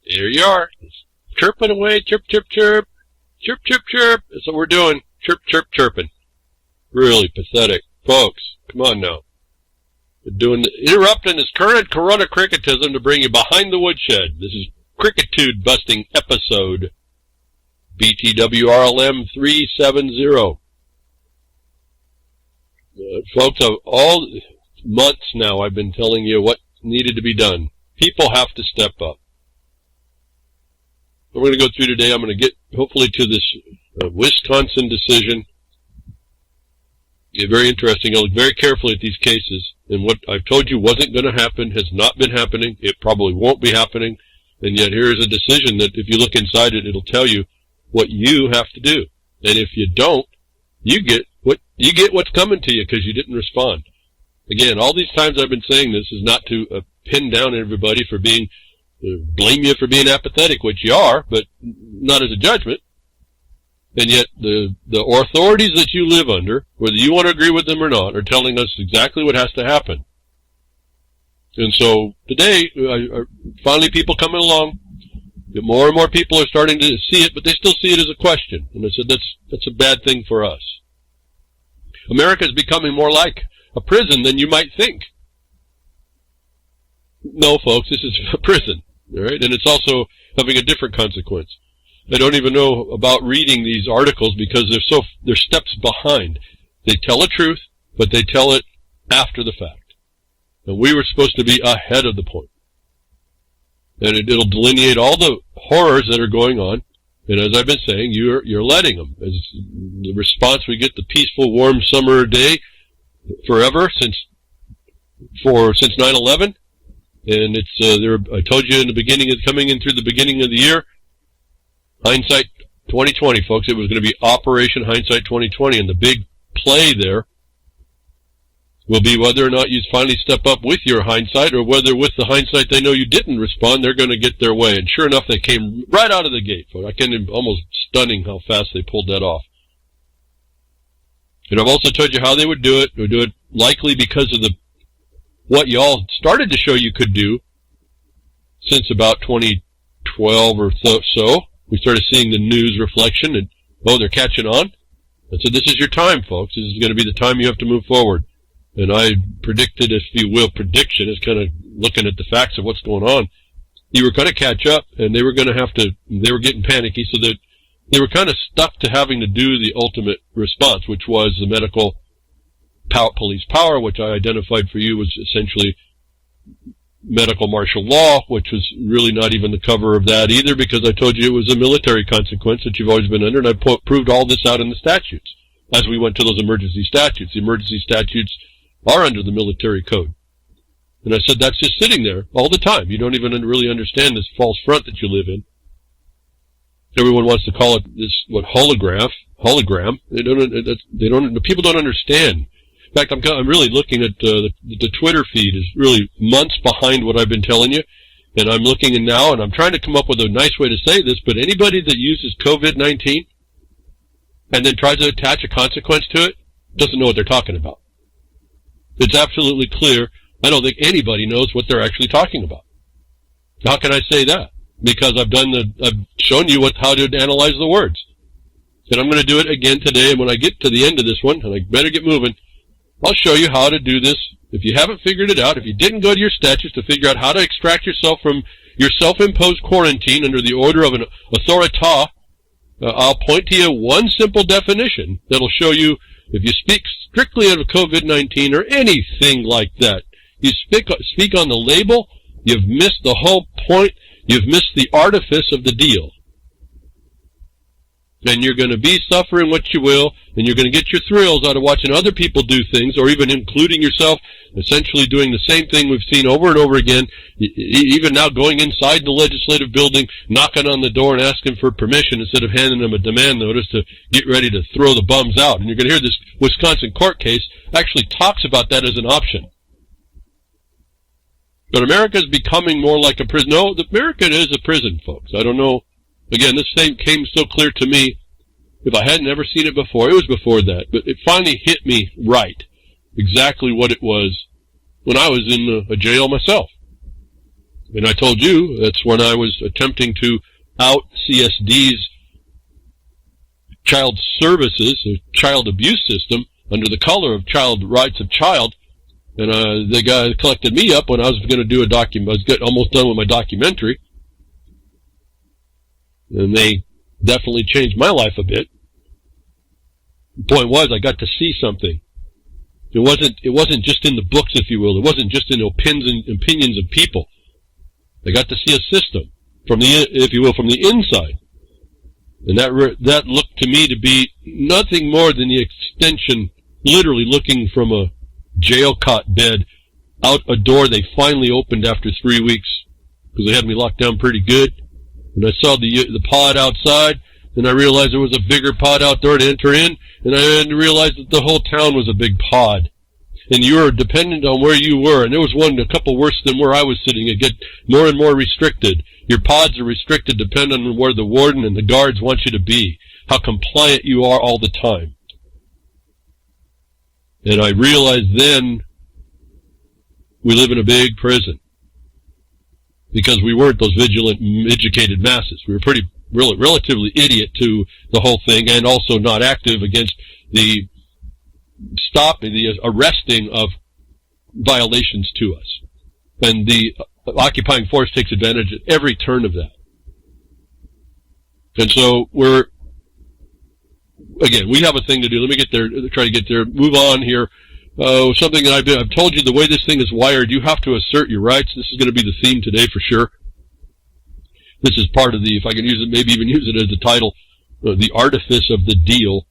Here you are. Chirping away. Chirp, chirp, chirp. Chirp, chirp, chirp. That's what we're doing. Chirp, chirp, chirping. Really pathetic. Folks, come on now. We're interrupting this current corona cricketism to bring you behind the woodshed. This is Crickitude Busting Episode BTWRLM 370. Folks, all months now I've been telling you what needed to be done. People have to step up. We're going to go through today. I'm going to get, hopefully, to this Wisconsin decision. It's very interesting. I'll look very carefully at these cases. And what I've told you wasn't going to happen has not been happening. It probably won't be happening. And yet here is a decision that if you look inside it, it'll tell you what you have to do. And if you don't, you get what's coming to you because you didn't respond. Again, all these times I've been saying this is not to pin down everybody for being, blame you for being apathetic, which you are, but not as a judgment. And yet the authorities that you live under, whether you want to agree with them or not, are telling us exactly what has to happen. And so today, finally people coming along, more and more people are starting to see it, but they still see it as a question. And I said that's a bad thing for us. America is becoming more like a prison than you might think. No, folks, this is a prison, all right? And it's also having a different consequence. I don't even know about reading these articles because they're steps behind. They tell the truth, but they tell it after the fact. And we were supposed to be ahead of the point. And it'll delineate all the horrors that are going on. And as I've been saying, you're letting them. As the response, we get the peaceful, warm summer day forever since 9/11. And it's I told you in the beginning, it's coming in through the beginning of the year. Hindsight 2020, folks. It was going to be Operation Hindsight 2020, and the big play there will be whether or not you finally step up with your hindsight, or whether with the hindsight they know you didn't respond, they're going to get their way. And sure enough, they came right out of the gate, folks. I can almost stunning how fast they pulled that off. And I've also told you how they would do it. They would do it likely because of what y'all started to show you could do since about 2012 or so. We started seeing the news reflection, and, they're catching on. And so this is your time, folks. This is going to be the time you have to move forward. And I predicted, if you will, prediction is kind of looking at the facts of what's going on. You were going to catch up, and they were going to they were getting panicky, so that they were kind of stuck to having to do the ultimate response, which was the medical police power, which I identified for you was essentially medical martial law, which was really not even the cover of that either, because I told you it was a military consequence that you've always been under, and I proved all this out in the statutes as we went to those emergency statutes. The emergency statutes are under the military code. And I said that's just sitting there all the time. You don't even really understand this false front that you live in. Everyone wants to call it this, hologram. People don't understand. In fact, I'm really looking at the Twitter feed is really months behind what I've been telling you. And I'm looking in now, and I'm trying to come up with a nice way to say this, but anybody that uses COVID-19 and then tries to attach a consequence to it doesn't know what they're talking about. It's absolutely clear. I don't think anybody knows what they're actually talking about. How can I say that? Because I've shown you how to analyze the words. And I'm going to do it again today, and when I get to the end of this one, and I better get moving, I'll show you how to do this. If you haven't figured it out, if you didn't go to your statutes to figure out how to extract yourself from your self-imposed quarantine under the order of an authorita, I'll point to you one simple definition that'll show you if you speak strictly of COVID-19 or anything like that, you speak on the label, you've missed the whole point, you've missed the artifice of the deal. And you're going to be suffering what you will, and you're going to get your thrills out of watching other people do things, or even including yourself, essentially doing the same thing we've seen over and over again, even now going inside the legislative building, knocking on the door and asking for permission instead of handing them a demand notice to get ready to throw the bums out. And you're going to hear this Wisconsin court case actually talks about that as an option. But America is becoming more like a prison. No, America is a prison, folks. I don't know. Again, this thing came so clear to me. If I hadn't ever seen it before, it was before that, but it finally hit me right, exactly what it was when I was in a jail myself. And I told you that's when I was attempting to out CSD's child services, or child abuse system, under the color of child rights of child. And the guy collected me up when I was going to do I was almost done with my documentary. And they definitely changed my life a bit. The point was, I got to see something. It wasn't just in the books, if you will. It wasn't just in opinions of people. I got to see a system from the, if you will, from the inside. And that looked to me to be nothing more than the extension, literally looking from a jail cot bed out a door they finally opened after 3 weeks, because they had me locked down pretty good. And I saw the pod outside, and I realized there was a bigger pod out there to enter in, and I realized that the whole town was a big pod. And you were dependent on where you were, and there was a couple worse than where I was sitting. It get more and more restricted. Your pods are restricted depending on where the warden and the guards want you to be, how compliant you are all the time. And I realized then we live in a big prison, because we weren't those vigilant, educated masses. We were relatively idiot to the whole thing, and also not active against the arresting of violations to us. And the occupying force takes advantage at every turn of that. And so we have a thing to do. Let me get there, try to get there, move on here. Something that I've told you, the way this thing is wired, you have to assert your rights. This is going to be the theme today for sure. This is part of the, if I can use it, maybe even use it as a title, the artifice of the deal,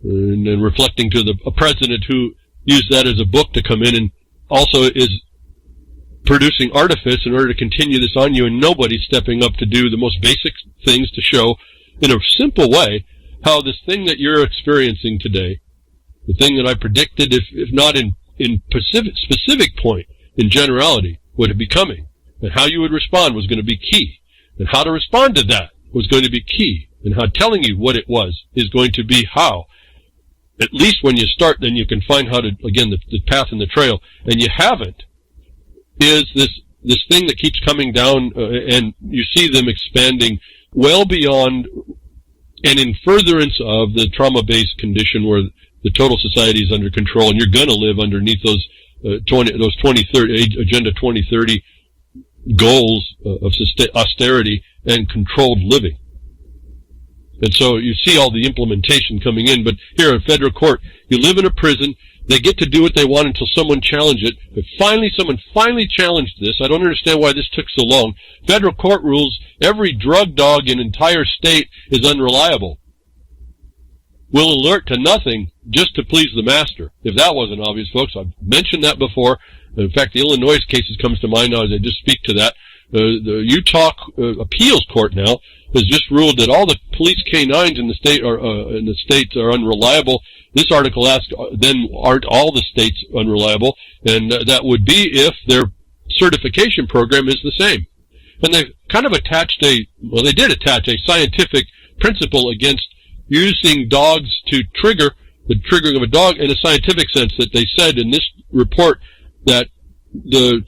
and reflecting to a president who used that as a book to come in and also is producing artifice in order to continue this on you, and nobody's stepping up to do the most basic things to show in a simple way how this thing that you're experiencing today, the thing that I predicted, if not in specific point, in generality, would be coming, and how you would respond was going to be key, and how to respond to that was going to be key, and how telling you what it was is going to be how. At least when you start, then you can find how to, again, the path and the trail, and you haven't, is this thing that keeps coming down, and you see them expanding well beyond and in furtherance of the trauma-based condition where the total society is under control, and you're going to live underneath those 2030 Agenda 2030 goals of austerity and controlled living. And so you see all the implementation coming in, but here in federal court, you live in a prison. They get to do what they want until someone challenges it. But someone finally challenged this. I don't understand why this took so long. Federal court rules every drug dog in entire state is unreliable. Will alert to nothing just to please the master. If that wasn't obvious, folks, I've mentioned that before. In fact, the Illinois cases comes to mind now as I just speak to that. The Utah appeals court now has just ruled that all the police canines in the state are unreliable. This article asks, then aren't all the states unreliable? And that would be if their certification program is the same. And they kind of they did attach a scientific principle against using dogs to trigger the triggering of a dog in a scientific sense, that they said in this report that the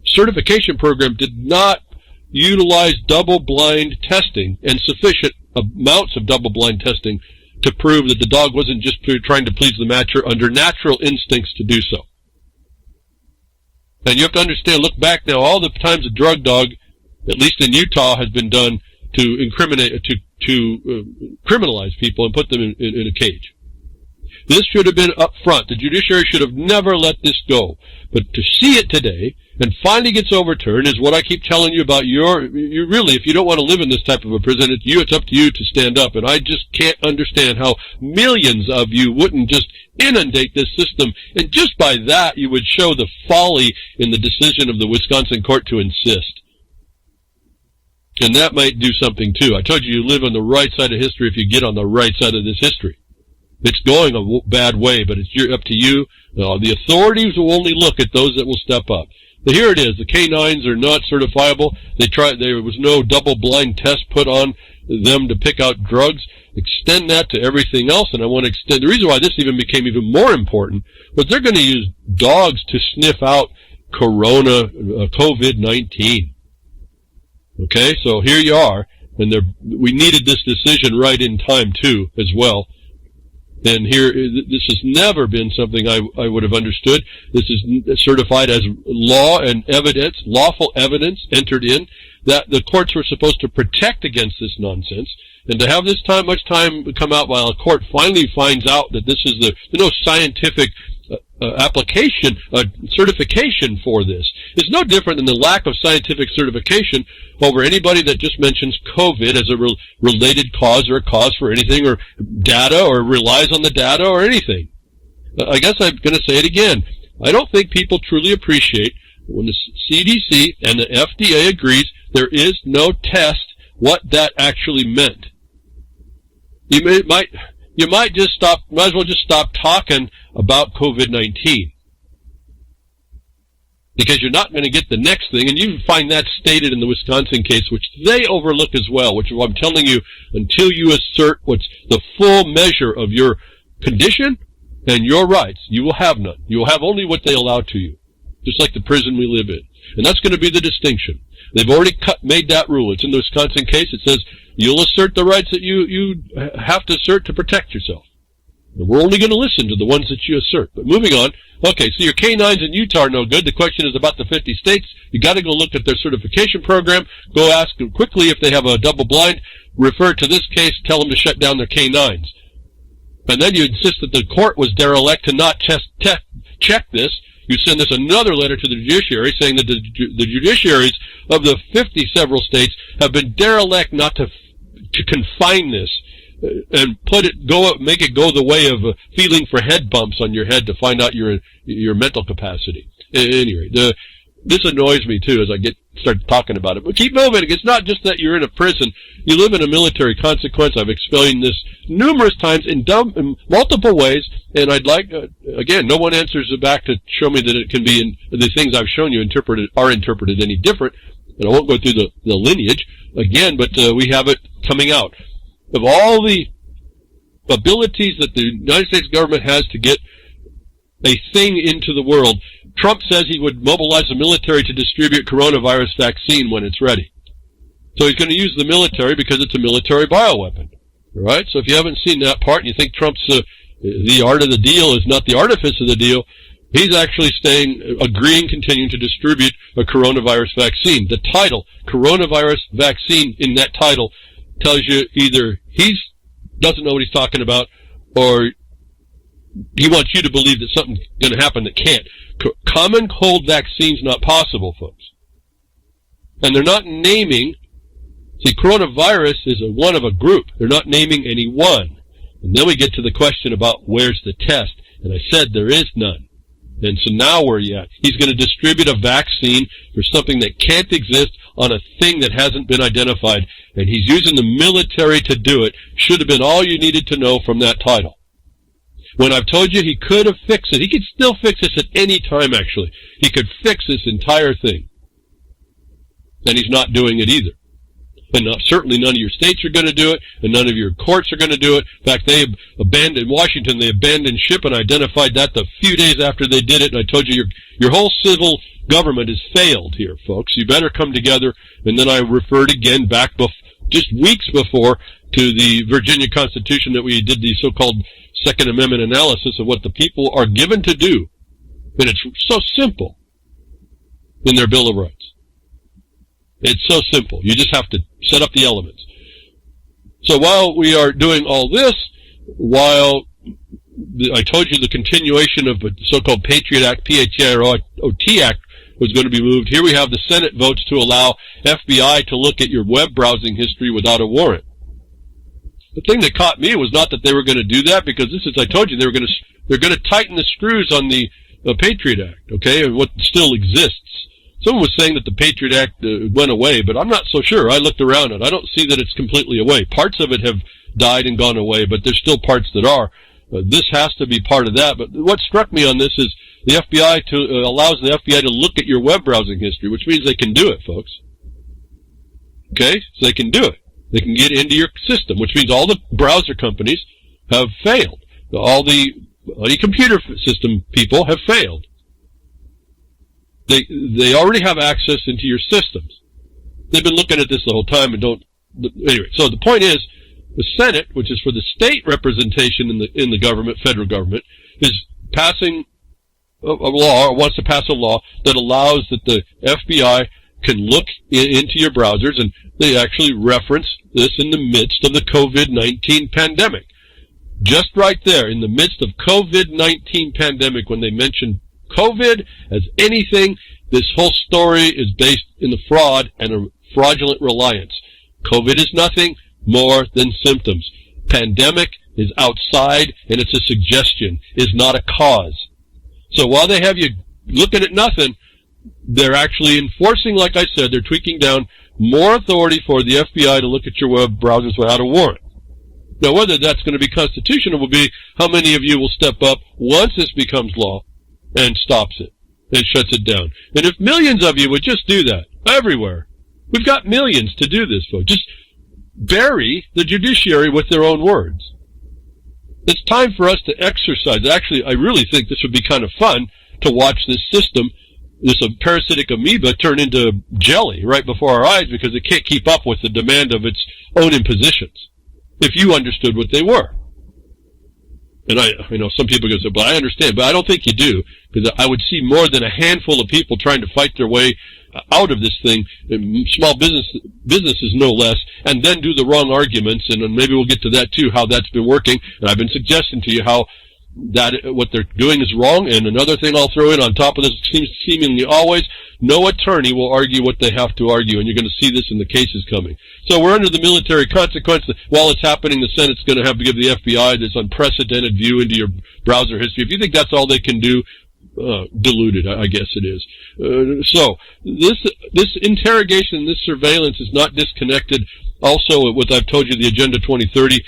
certification program did not utilize double-blind testing and sufficient amounts of double-blind testing to prove that the dog wasn't just trying to please the master under natural instincts to do so. And you have to understand, look back now, all the times a drug dog, at least in Utah, has been done to criminalize people and put them in a cage. This should have been up front. The judiciary should have never let this go. But to see it today, and finally gets overturned, is what I keep telling you about you really, if you don't want to live in this type of a prison, it's up to you to stand up. And I just can't understand how millions of you wouldn't just inundate this system. And just by that, you would show the folly in the decision of the Wisconsin court to insist. And that might do something too. I told you live on the right side of history if you get on the right side of this history. It's going a bad way, but it's up to you. The authorities will only look at those that will step up. But here it is. The canines are not certifiable. There was no double-blind test put on them to pick out drugs. Extend that to everything else, and I want to extend. The reason why this even became even more important was they're going to use dogs to sniff out COVID-19. Okay, so here you are, and we needed this decision right in time, too, as well. And here, this has never been something I would have understood. This is certified as law and evidence, lawful evidence entered in, that the courts were supposed to protect against this nonsense. And to have this much time come out while a court finally finds out that this is no scientific application, certification for this. It's no different than the lack of scientific certification over anybody that just mentions COVID as a related cause or a cause for anything, or data, or relies on the data or anything. I guess I'm going to say it again. I don't think people truly appreciate when the CDC and the FDA agrees there is no test, what that actually meant. You might as well just stop talking about COVID-19. Because you're not going to get the next thing, and you find that stated in the Wisconsin case, which they overlook as well, which is what I'm telling you, until you assert what's the full measure of your condition and your rights, you will have none. You will have only what they allow to you, just like the prison we live in. And that's going to be the distinction. They've already made that rule. It's in the Wisconsin case. It says you'll assert the rights that you have to assert to protect yourself. And we're only going to listen to the ones that you assert. But moving on. Okay, so your K-9s in Utah are no good. The question is about the 50 states. You got to go look at their certification program. Go ask them quickly if they have a double blind. Refer to this case. Tell them to shut down their K-9s. And then you insist that the court was derelict to not check this. You send us another letter to the judiciary saying that the judiciaries of the 50 several states have been derelict not to confine this and make it go the way of feeling for head bumps on your head to find out your mental capacity. Anyway, this annoys me too as I start talking about it. But keep moving. It's not just that you're in a prison. You live in a military consequence. I've explained this numerous times in multiple ways, and I'd like, again, no one answers it back to show me that it can be in the things I've shown you are interpreted any different. And I won't go through the lineage again, but we have it coming out. Of all the abilities that the United States government has to get a thing into the world, Trump says he would mobilize the military to distribute coronavirus vaccine when it's ready. So he's going to use the military because it's a military bioweapon. All right? So if you haven't seen that part and you think Trump's the art of the deal is not the artifice of the deal, he's actually agreeing, continuing to distribute a coronavirus vaccine. The title, coronavirus vaccine, in that title tells you either he doesn't know what he's talking about, or he wants you to believe that something's going to happen that can't. Common cold vaccine's not possible, folks. And they're not naming. See, coronavirus is one of a group. They're not naming any one. And then we get to the question about where's the test. And I said there is none. And so now where are you at? He's going to distribute a vaccine for something that can't exist on a thing that hasn't been identified. And he's using the military to do it. Should have been all you needed to know from that title. When I've told you he could have fixed it, he could still fix this at any time, actually. He could fix this entire thing. And he's not doing it either. And certainly none of your states are going to do it, and none of your courts are going to do it. In fact, they abandoned Washington. They abandoned ship and identified that the few days after they did it. And I told you your whole civil government has failed here, folks. You better come together. And then I referred again back just weeks before to the Virginia Constitution that we did the so-called Second Amendment analysis of what the people are given to do. And it's so simple in their Bill of Rights. It's so simple. You just have to set up the elements. So while we are doing all this, while I told you the continuation of the so-called Patriot Act, P-H-A-R-O-T Act, was going to be moved, here we have the Senate votes to allow FBI to look at your web browsing history without a warrant. The thing that caught me was not that they were going to do that, because this is, I told you, they're going to tighten the screws on the Patriot Act, okay, and what still exists. Someone was saying that the Patriot Act went away, but I'm not so sure. I looked around and I don't see that it's completely away. Parts of it have died and gone away, but there's still parts that are. This has to be part of that. But what struck me on this is the FBI allows the FBI to look at your web browsing history, which means they can do it, folks. Okay? So they can do it. They can get into your system, which means all the browser companies have failed. All the computer system people have failed. They already have access into your systems. They've been looking at this the whole time and don't. Anyway, so the point is, the Senate, which is for the state representation in the government, federal government, is passing a law, or wants to pass a law that allows that the FBI can look into your browsers, and they actually reference this in the midst of the COVID-19 pandemic. Just right there, in the midst of COVID-19 pandemic, when they mention COVID as anything, this whole story is based in the fraud and a fraudulent reliance. COVID is nothing more than symptoms. Pandemic is outside, and it's a suggestion, is not a cause. So while they have you looking at nothing, they're actually enforcing, like I said, they're tweaking down more authority for the FBI to look at your web browsers without a warrant. Now, whether that's going to be constitutional will be how many of you will step up once this becomes law and stops it and shuts it down. And if millions of you would just do that everywhere, we've got millions to do this, folks. Just bury the judiciary with their own words. It's time for us to exercise. Actually, I really think this would be kind of fun to watch this system, this parasitic amoeba, turn into jelly right before our eyes because it can't keep up with the demand of its own impositions. If you understood what they were. And I know some people go, but I understand, but I don't think you do, because I would see more than a handful of people trying to fight their way out of this thing, small businesses no less, and then do the wrong arguments, and maybe we'll get to that too, how that's been working, and I've been suggesting to you how that what they're doing is wrong. And another thing I'll throw in on top of this, seemingly always, no attorney will argue what they have to argue, and you're going to see this in the cases coming. So we're under the military consequence. While it's happening, the Senate's going to have to give the FBI this unprecedented view into your browser history. If you think that's all they can do, diluted, I guess it is. So this interrogation, this surveillance is not disconnected. Also, what I've told you, the Agenda 2030,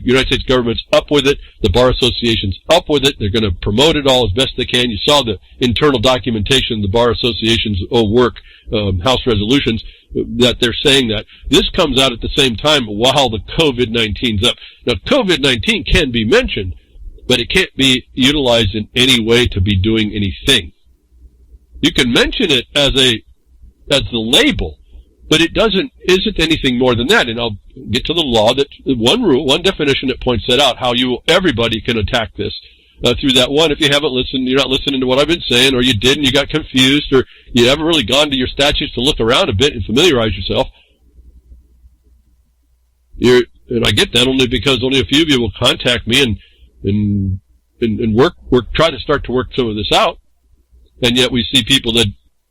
United States government's up with it. The Bar Association's up with it. They're going to promote it all as best they can. You saw the internal documentation of the Bar Association's own work, House resolutions, that they're saying that. This comes out at the same time while the COVID-19's up. Now, COVID-19 can be mentioned, but it can't be utilized in any way to be doing anything. You can mention it as the label, but it isn't anything more than that. And I'll get to the law, that one rule, one definition that points that out, how everybody can attack this through that one. If you haven't listened, you're not listening to what I've been saying, or you did and you got confused, or you haven't really gone to your statutes to look around a bit and familiarize yourself. And I get that only because only a few of you will contact me and try to start to work some of this out. And yet we see people that,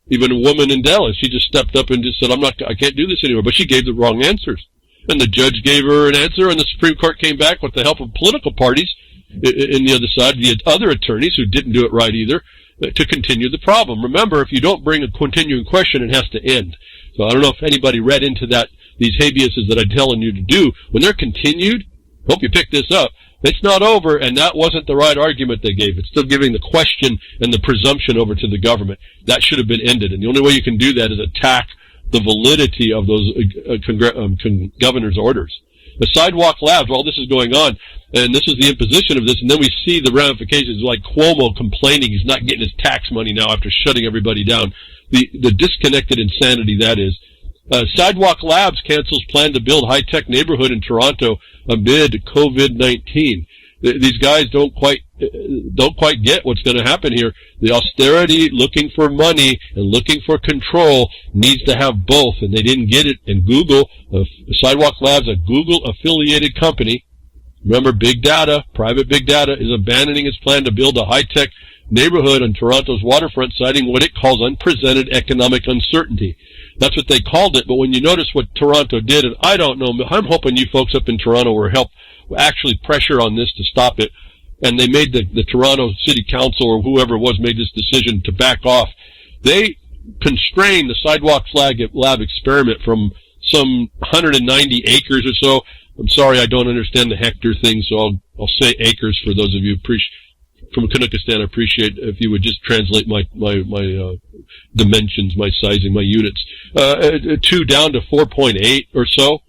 even a woman in Dallas, she just stepped up and just said, I can't do this anymore, but she gave the wrong answers. And the judge gave her an answer, and the Supreme Court came back with the help of political parties in the other side, the other attorneys who didn't do it right either, to continue the problem. Remember, if you don't bring a continuing question, it has to end. So I don't know if anybody read into that, these habeases that I'm telling you to do. When they're continued, hope you pick this up, it's not over, and that wasn't the right argument they gave. It's still giving the question and the presumption over to the government. That should have been ended, and the only way you can do that is attack the validity of those governor's orders. The Sidewalk Labs, while this is going on, and this is the imposition of this, and then we see the ramifications, like Cuomo complaining he's not getting his tax money now after shutting everybody down. The disconnected insanity that is. Sidewalk Labs cancels plan to build high-tech neighborhood in Toronto amid COVID-19. These guys don't quite get what's going to happen here. The austerity, looking for money and looking for control, needs to have both, and they didn't get it. And Google, Sidewalk Labs, a Google-affiliated company, remember, big data, private big data, is abandoning its plan to build a high-tech neighborhood on Toronto's waterfront, citing what it calls unprecedented economic uncertainty. That's what they called it, but when you notice what Toronto did, and I don't know, I'm hoping you folks up in Toronto will help actually pressure on this to stop it, and they made the Toronto City Council or whoever it was made this decision to back off. They constrained the Sidewalk Lab experiment from some 190 acres or so. I'm sorry, I don't understand the hectare thing, so I'll say acres for those of you from Kazakhstan. I appreciate if you would just translate my dimensions, my sizing, my units, down to 4.8 or so.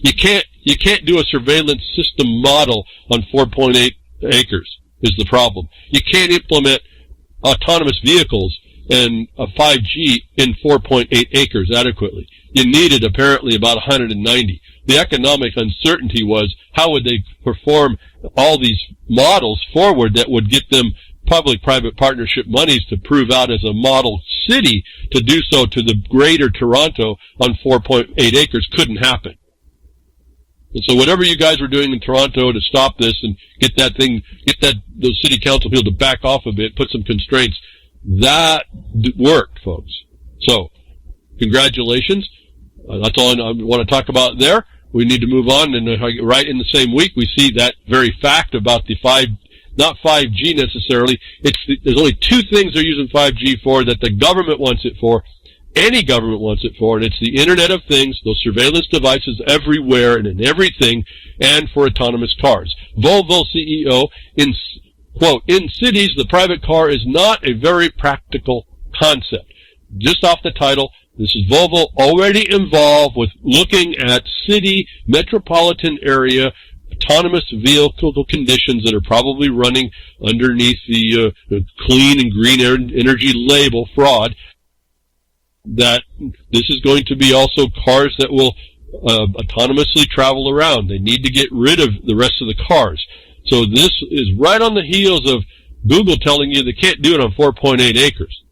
You can't do a surveillance system model on 4.8 acres is the problem. You can't implement autonomous vehicles and a 5G in 4.8 acres adequately. You needed apparently about 190. The economic uncertainty was how would they perform all these models forward that would get them public-private partnership monies to prove out as a model city. To do so to the greater Toronto on 4.8 acres couldn't happen. And so whatever you guys were doing in Toronto to stop this and get those city council people to back off a bit, put some constraints, that worked, folks. So, congratulations. That's all I want to talk about there. We need to move on, and right in the same week, we see that very fact about the not 5G necessarily. There's only two things they're using 5G for that the government wants it for. Any government wants it for, and it's the Internet of Things, those surveillance devices everywhere and in everything, and for autonomous cars. Volvo CEO, quote, in cities, the private car is not a very practical concept. Just off the title, this is Volvo already involved with looking at city, metropolitan area, autonomous vehicle conditions that are probably running underneath the clean and green energy label fraud. That this is going to be also cars that will autonomously travel around. They need to get rid of the rest of the cars. So this is right on the heels of Google telling you they can't do it on 4.8 acres.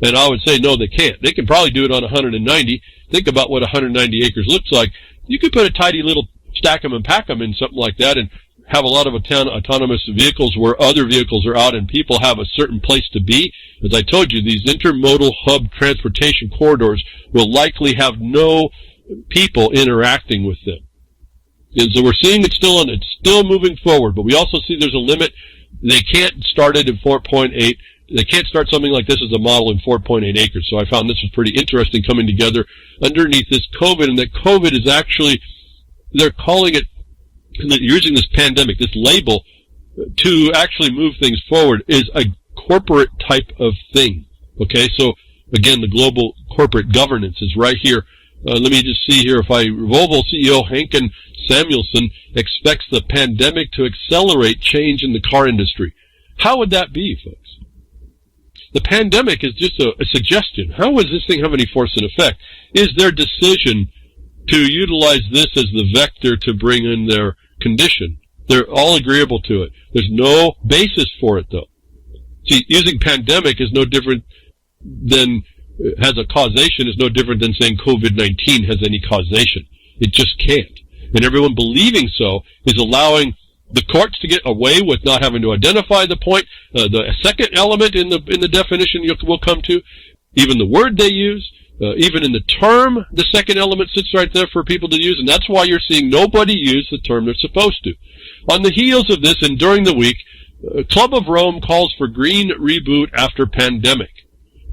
And I would say, no, they can't. They can probably do it on 190. Think about what 190 acres looks like. You could put a tidy little stack 'em and pack 'em in something like that and have a lot of autonomous vehicles where other vehicles are out and people have a certain place to be. As I told you, these intermodal hub transportation corridors will likely have no people interacting with them. And so we're seeing it's still moving forward, but we also see there's a limit. They can't start it in 4.8. They can't start something like this as a model in 4.8 acres. So I found this was pretty interesting coming together underneath this COVID, and that COVID is actually, they're calling it, using this pandemic, this label, to actually move things forward is a corporate type of thing. Okay, so again, the global corporate governance is right here. Let me just see here. Volvo CEO Henken Samuelsson expects the pandemic to accelerate change in the car industry. How would that be, folks? The pandemic is just a suggestion. How would this thing have any force and effect? Is their decision to utilize this as the vector to bring in their condition? They're all agreeable to it. There's no basis for it, though. See, using pandemic is no different than, has a causation, is no different than saying COVID-19 has any causation. It just can't. And everyone believing so is allowing the courts to get away with not having to identify the point. The second element in the definition we'll come to, even the word they use, even in the term, the second element sits right there for people to use, and that's why you're seeing nobody use the term they're supposed to. On the heels of this, and during the week, Club of Rome calls for green reboot after pandemic.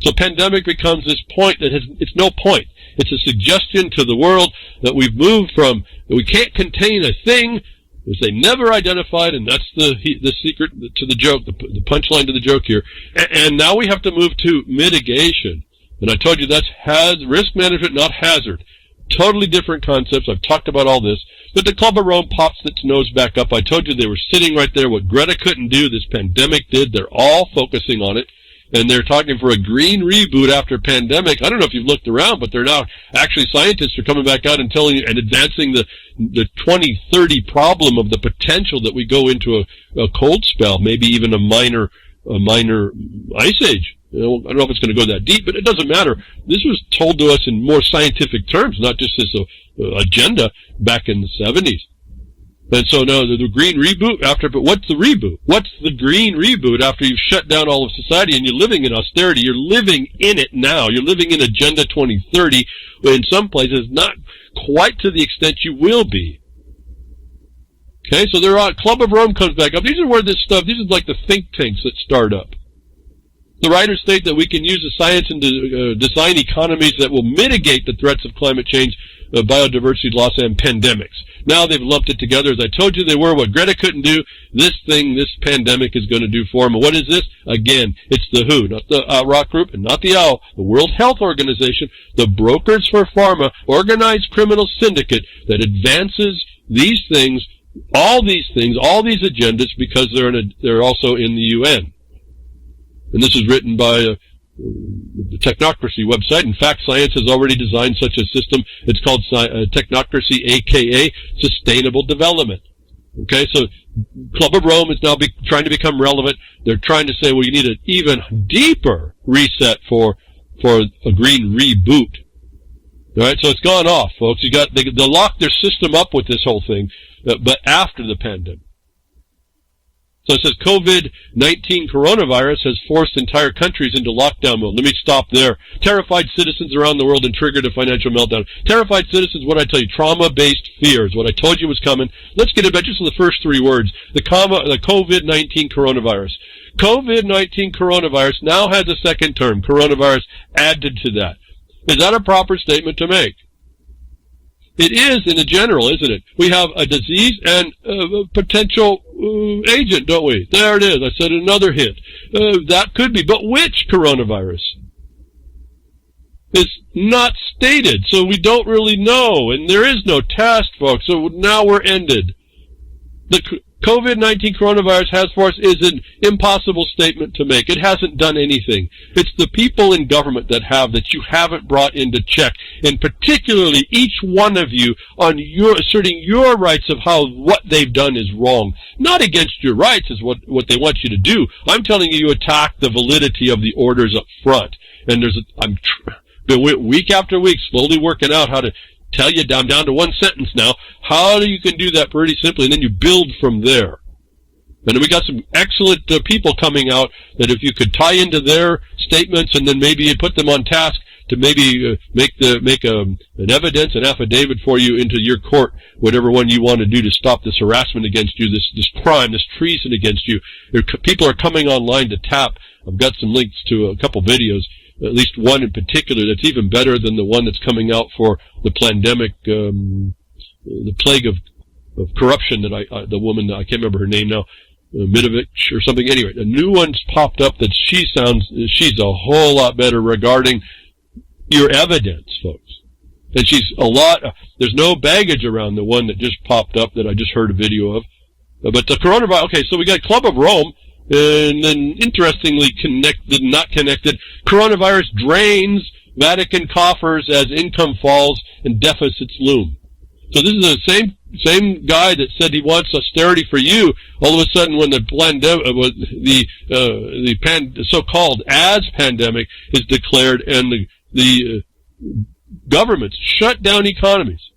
So pandemic becomes this point that it's no point. It's a suggestion to the world that we've moved from, that we can't contain a thing, as they never identified, and that's the secret to the joke, the punchline to the joke here. And now we have to move to mitigation. And I told you that's risk management, not hazard. Totally different concepts. I've talked about all this. But the Club of Rome pops its nose back up. I told you they were sitting right there. What Greta couldn't do, this pandemic did. They're all focusing on it. And they're talking for a green reboot after pandemic. I don't know if you've looked around, but they're now, actually scientists are coming back out and telling you and advancing the 2030 problem of the potential that we go into a cold spell, maybe even a minor ice age. I don't know if it's going to go that deep, but it doesn't matter. This was told to us in more scientific terms, not just this agenda back in the 70s. And so now the green reboot but what's the reboot? What's the green reboot after you've shut down all of society and you're living in austerity? You're living in it now. You're living in Agenda 2030, in some places not quite to the extent you will be. Okay, so Club of Rome comes back up. These are where these are like the think tanks that start up. The writers state that we can use the science and design economies that will mitigate the threats of climate change, biodiversity loss, and pandemics. Now they've lumped it together. As I told you, they were what Greta couldn't do. This pandemic is going to do for them. And what is this? Again, it's the WHO, not the Rock Group, and not the OWL, the World Health Organization, the brokers for pharma, organized criminal syndicate that advances these things, all these agendas, because they're also in the UN. And this is written by the Technocracy website. In fact, science has already designed such a system. It's called Technocracy, aka Sustainable Development. Okay, so Club of Rome is now trying to become relevant. They're trying to say, well, you need an even deeper reset for a green reboot. All right, so it's gone off, folks. They locked their system up with this whole thing, but after the pandemic. So it says COVID-19 coronavirus has forced entire countries into lockdown mode. Let me stop there. Terrified citizens around the world and triggered a financial meltdown. Terrified citizens, what I tell you, trauma-based fears. What I told you was coming. Let's get about just the first three words. The COVID-19 coronavirus. COVID-19 coronavirus now has a second term, coronavirus, added to that. Is that a proper statement to make? It is in the general, isn't it? We have a disease and a potential agent, don't we? There it is. I said another hint. That could be. But which coronavirus? It's not stated, so we don't really know. And there is no test, folks. So now we're ended. The COVID-19 coronavirus has for us is an impossible statement to make. It hasn't done anything. It's the people in government that you haven't brought into check, and particularly each one of you on asserting your rights of what they've done is wrong. Not against your rights is what they want you to do. I'm telling you attack the validity of the orders up front. And I'm been week after week slowly working out how to tell you down to one sentence now how you can do that pretty simply, and then you build from there. And then we got some excellent people coming out that if you could tie into their statements and then maybe put them on task to maybe make an evidence, an affidavit for you into your court, whatever one you want to do to stop this harassment against you, this crime, this treason against you. People are coming online to tap. I've got some links to a couple videos. At least one in particular that's even better than the one that's coming out for the pandemic, the plague of corruption that the woman, I can't remember her name now, Midovich or something. Anyway, a new one's popped up that she's a whole lot better regarding your evidence, folks. And there's no baggage around the one that just popped up that I just heard a video of. But the coronavirus, okay, so we got Club of Rome. And then, interestingly, not connected, coronavirus drains Vatican coffers as income falls and deficits loom. So this is the same guy that said he wants austerity for you. All of a sudden, when the so-called pandemic is declared and the governments shut down economies,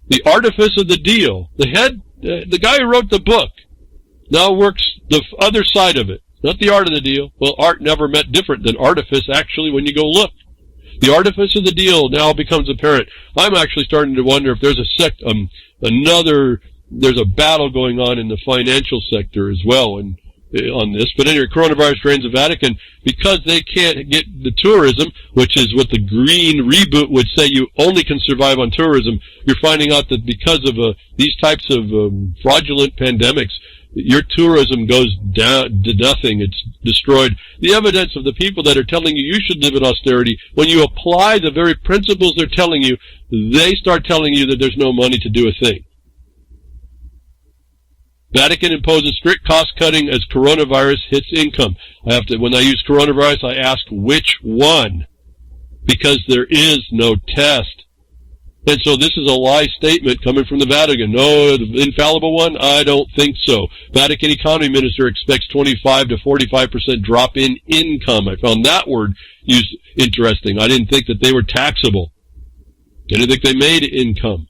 the artifice of the deal, the guy who wrote the book, now works the other side of it, not the art of the deal. Well, art never meant different than artifice, actually, when you go look. The artifice of the deal now becomes apparent. I'm actually starting to wonder if there's there's a battle going on in the financial sector as well on this. But anyway, coronavirus drains the Vatican because they can't get the tourism, which is what the green reboot would say you only can survive on tourism. You're finding out that because of these types of fraudulent pandemics, your tourism goes down to nothing. It's destroyed. The evidence of the people that are telling you should live in austerity, when you apply the very principles they're telling you, they start telling you that there's no money to do a thing. Vatican imposes strict cost cutting as coronavirus hits income. When I use coronavirus, I ask which one, because there is no test. And so this is a lie statement coming from the Vatican. No, the infallible one? I don't think so. Vatican economy minister expects 25 to 45% drop in income. I found that word used interesting. I didn't think that they were taxable. I didn't think they made income.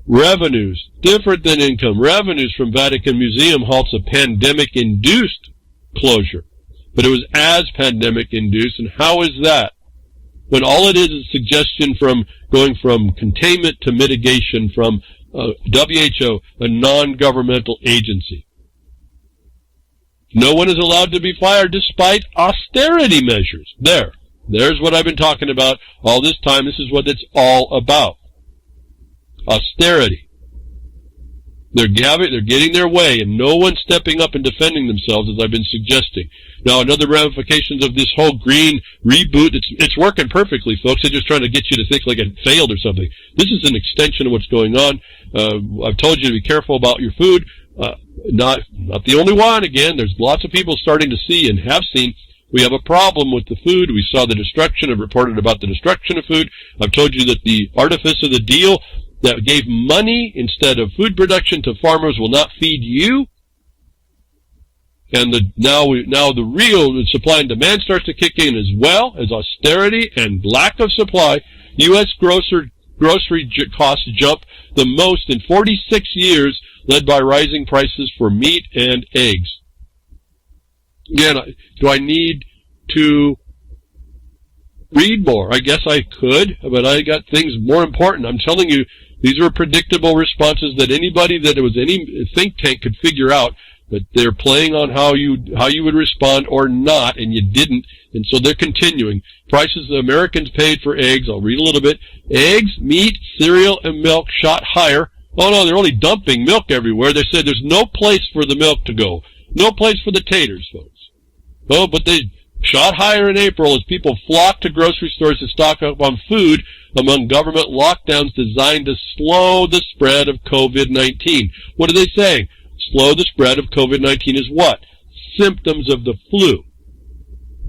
Revenues, different than income. Revenues from Vatican Museum halts a pandemic-induced closure. But it was as pandemic-induced, and how is that? When all it is a suggestion from going from containment to mitigation from WHO, a non-governmental agency. No one is allowed to be fired despite austerity measures. There's what I've been talking about all this time. This is what it's all about. Austerity. They're getting their way, and no one's stepping up and defending themselves, as I've been suggesting. Now, another ramifications of this whole green reboot, it's working perfectly, folks. They're just trying to get you to think like it failed or something. This is an extension of what's going on. I've told you to be careful about your food. Not the only one. Again, there's lots of people starting to see and have seen We have a problem with the food. We saw the destruction. I've reported about the destruction of food. I've told you that the artifice of the deal that gave money instead of food production to farmers will not feed you. And now the real supply and demand starts to kick in as well as austerity and lack of supply. U.S. grocery costs jump the most in 46 years, led by rising prices for meat and eggs. Again, do I need to read more? I guess I could, but I got things more important. I'm telling you, these were predictable responses that anybody that was any think tank could figure out, but they're playing on how you would respond or not, and you didn't, and so they're continuing. Prices the Americans paid for eggs, I'll read a little bit. Eggs, meat, cereal, and milk shot higher. Oh no, they're only dumping milk everywhere. They said there's no place for the milk to go. No place for the taters, folks. Oh, but they shot higher in April as people flocked to grocery stores to stock up on food among government lockdowns designed to slow the spread of COVID-19. What are they saying? Slow the spread of COVID-19 is what? Symptoms of the flu.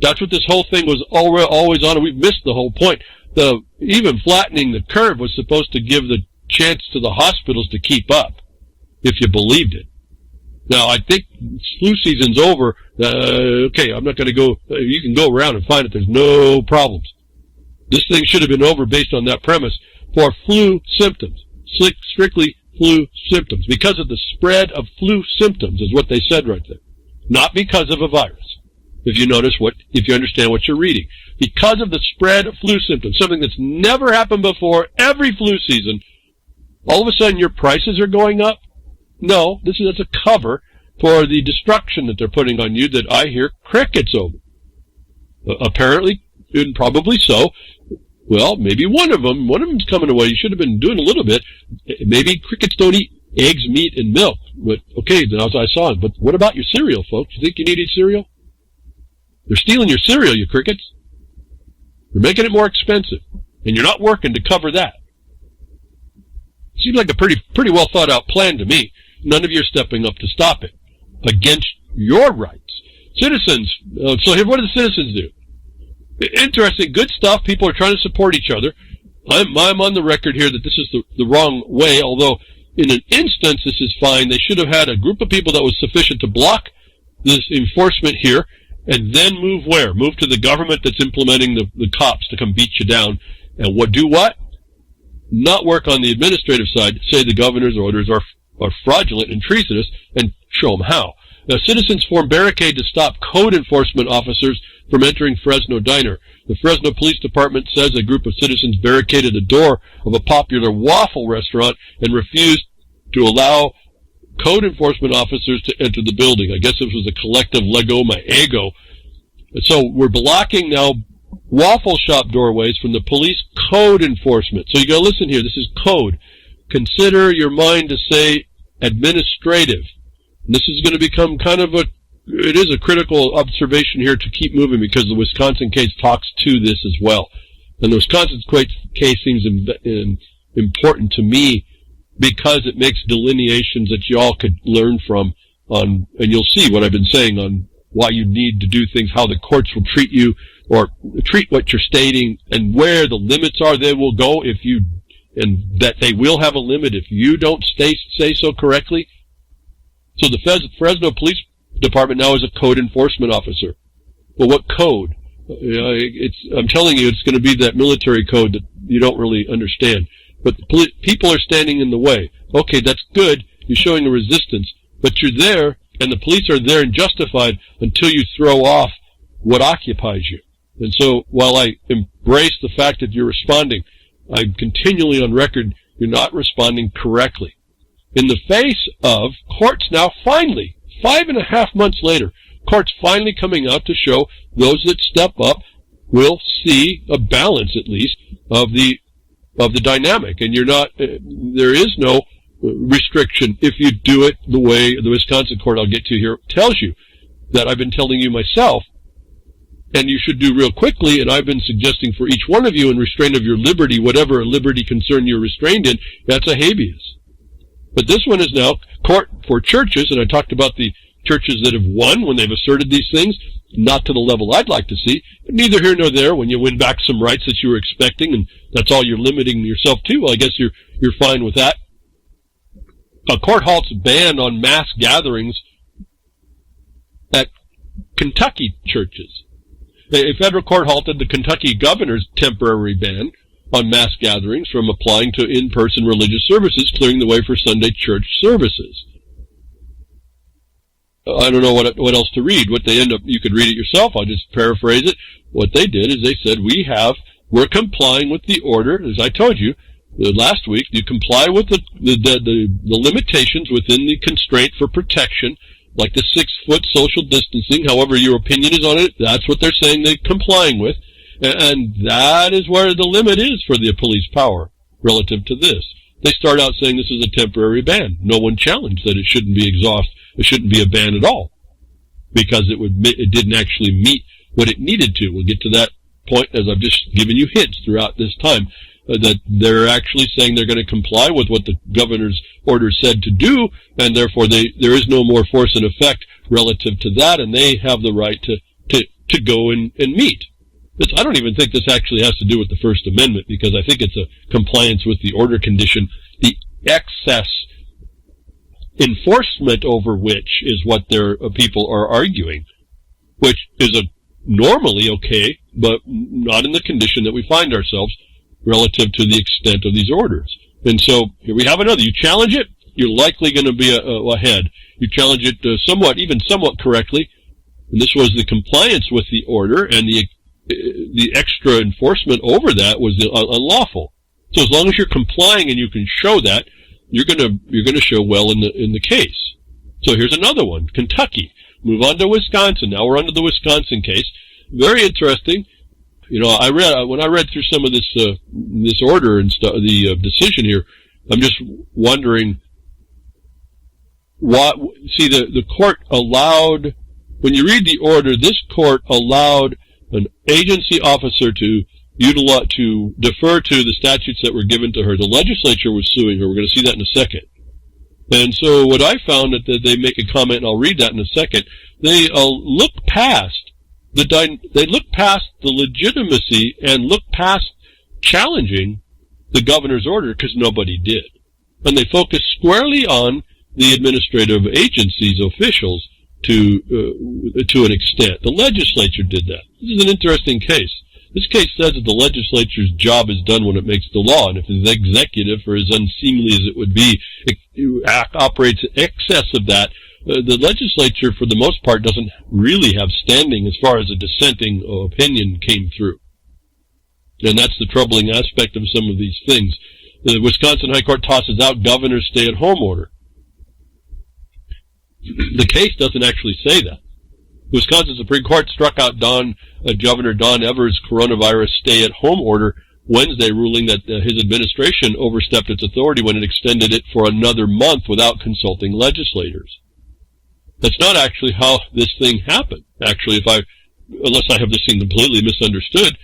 That's what this whole thing was always on, and we've missed the whole point. Even flattening the curve was supposed to give the chance to the hospitals to keep up, if you believed it. Now, I think flu season's over. Okay, I'm not going to go. You can go around and find it. There's no problems. This thing should have been over based on that premise for flu symptoms, strictly flu symptoms, because of the spread of flu symptoms is what they said right there, not because of a virus. If you understand what you're reading, because of the spread of flu symptoms, something that's never happened before, every flu season, all of a sudden your prices are going up. No, that's a cover for the destruction that they're putting on you that I hear crickets over. Apparently, and probably so. Well, maybe one of them's coming away. You should have been doing a little bit. Maybe crickets don't eat eggs, meat, and milk. But okay, then as I saw it. But what about your cereal, folks? You think you need cereal? They're stealing your cereal, you crickets. You're making it more expensive, and you're not working to cover that. Seems like a pretty well thought out plan to me. None of you are stepping up to stop it against your rights. Citizens, so here, what do the citizens do? Interesting, good stuff. People are trying to support each other. I'm on the record here that this is the wrong way, although in an instance this is fine. They should have had a group of people that was sufficient to block this enforcement here, and then move where? Move to the government that's implementing the cops to come beat you down. And do what? Not work on the administrative side, say the governor's orders are fraudulent and treasonous, and show them how. Now, citizens formed Barricade to stop code enforcement officers from entering Fresno Diner. The Fresno Police Department says a group of citizens barricaded the door of a popular waffle restaurant and refused to allow code enforcement officers to enter the building. I guess this was a collective Lego my ego. So we're blocking now waffle shop doorways from the police code enforcement. So you got to listen here. This is code. Consider your mind to say administrative. And this is going to become it is a critical observation here to keep moving because the Wisconsin case talks to this as well. And the Wisconsin case seems important to me because it makes delineations that y'all could learn from and you'll see what I've been saying on why you need to do things, how the courts will treat you or treat what you're stating, and where the limits are. They will go and that they will have a limit if you don't say so correctly. So the Fresno Police Department now is a code enforcement officer. Well, what code? I'm telling you, it's going to be that military code that you don't really understand. But people are standing in the way. Okay, that's good. You're showing a resistance. But you're there, and the police are there and justified until you throw off what occupies you. And so while I embrace the fact that you're responding, I'm continually on record, you're not responding correctly. In the face of courts now finally, 5.5 months later, courts finally coming out to show those that step up will see a balance, at least, of the dynamic. And there is no restriction if you do it the way the Wisconsin court I'll get to here tells you, that I've been telling you myself, and you should do real quickly, and I've been suggesting for each one of you in restraint of your liberty, whatever liberty concern you're restrained in, that's a habeas. But this one is now court for churches, and I talked about the churches that have won when they've asserted these things, not to the level I'd like to see, but neither here nor there. When you win back some rights that you were expecting, and that's all you're limiting yourself to, well, I guess you're fine with that. A court halts ban on mass gatherings at Kentucky churches. A federal court halted the Kentucky governor's temporary ban on mass gatherings from applying to in-person religious services, clearing the way for Sunday church services. I don't know what else to read. What they end up, you could read it yourself. I'll just paraphrase it. What they did is they said, we're complying with the order, as I told you last week. You comply with the limitations within the constraint for protection, like the 6-foot social distancing. However your opinion is on it, that's what they're saying they're complying with. And that is where the limit is for the police power relative to this. They start out saying this is a temporary ban. No one challenged that it shouldn't be it shouldn't be a ban at all, because it didn't actually meet what it needed to. We'll get to that point, as I've just given you hints throughout this time, that they're actually saying they're going to comply with what the governor's order said to do, and therefore there is no more force and effect relative to that, and they have the right to go and meet. I don't even think this actually has to do with the First Amendment, because I think it's a compliance with the order condition. The excess enforcement over which is what their people are arguing, which is normally okay, but not in the condition that we find ourselves relative to the extent of these orders. And so here we have another. You challenge it, you're likely going to be ahead. You challenge it somewhat correctly, and this was the compliance with the order, and the extra enforcement over that was unlawful. So as long as you're complying and you can show that, you're gonna show well in the case. So here's another one, Kentucky. Move on to Wisconsin. Now we're on to the Wisconsin case. Very interesting. You know, when I read through some of this order and stuff, the decision here, I'm just wondering what. See, the court allowed, when you read the order, this court allowed an agency officer to defer to the statutes that were given to her. The legislature was suing her. We're going to see that in a second. And so what I found that they make a comment, and I'll read that in a second. They look past the legitimacy and look past challenging the governor's order, because nobody did. And they focus squarely on the administrative agency's officials to an extent. The legislature did that. This is an interesting case. This case says that the legislature's job is done when it makes the law, and if the executive, or as unseemly as it would be, operates in excess of that, the legislature, for the most part, doesn't really have standing as far as a dissenting opinion came through. And that's the troubling aspect of some of these things. The Wisconsin High Court tosses out governor's stay-at-home order. The case doesn't actually say that. The Wisconsin Supreme Court struck out Governor Don Evers' coronavirus stay-at-home order Wednesday, ruling that his administration overstepped its authority when it extended it for another month without consulting legislators. That's not actually how this thing happened. Actually, unless I have this thing completely misunderstood,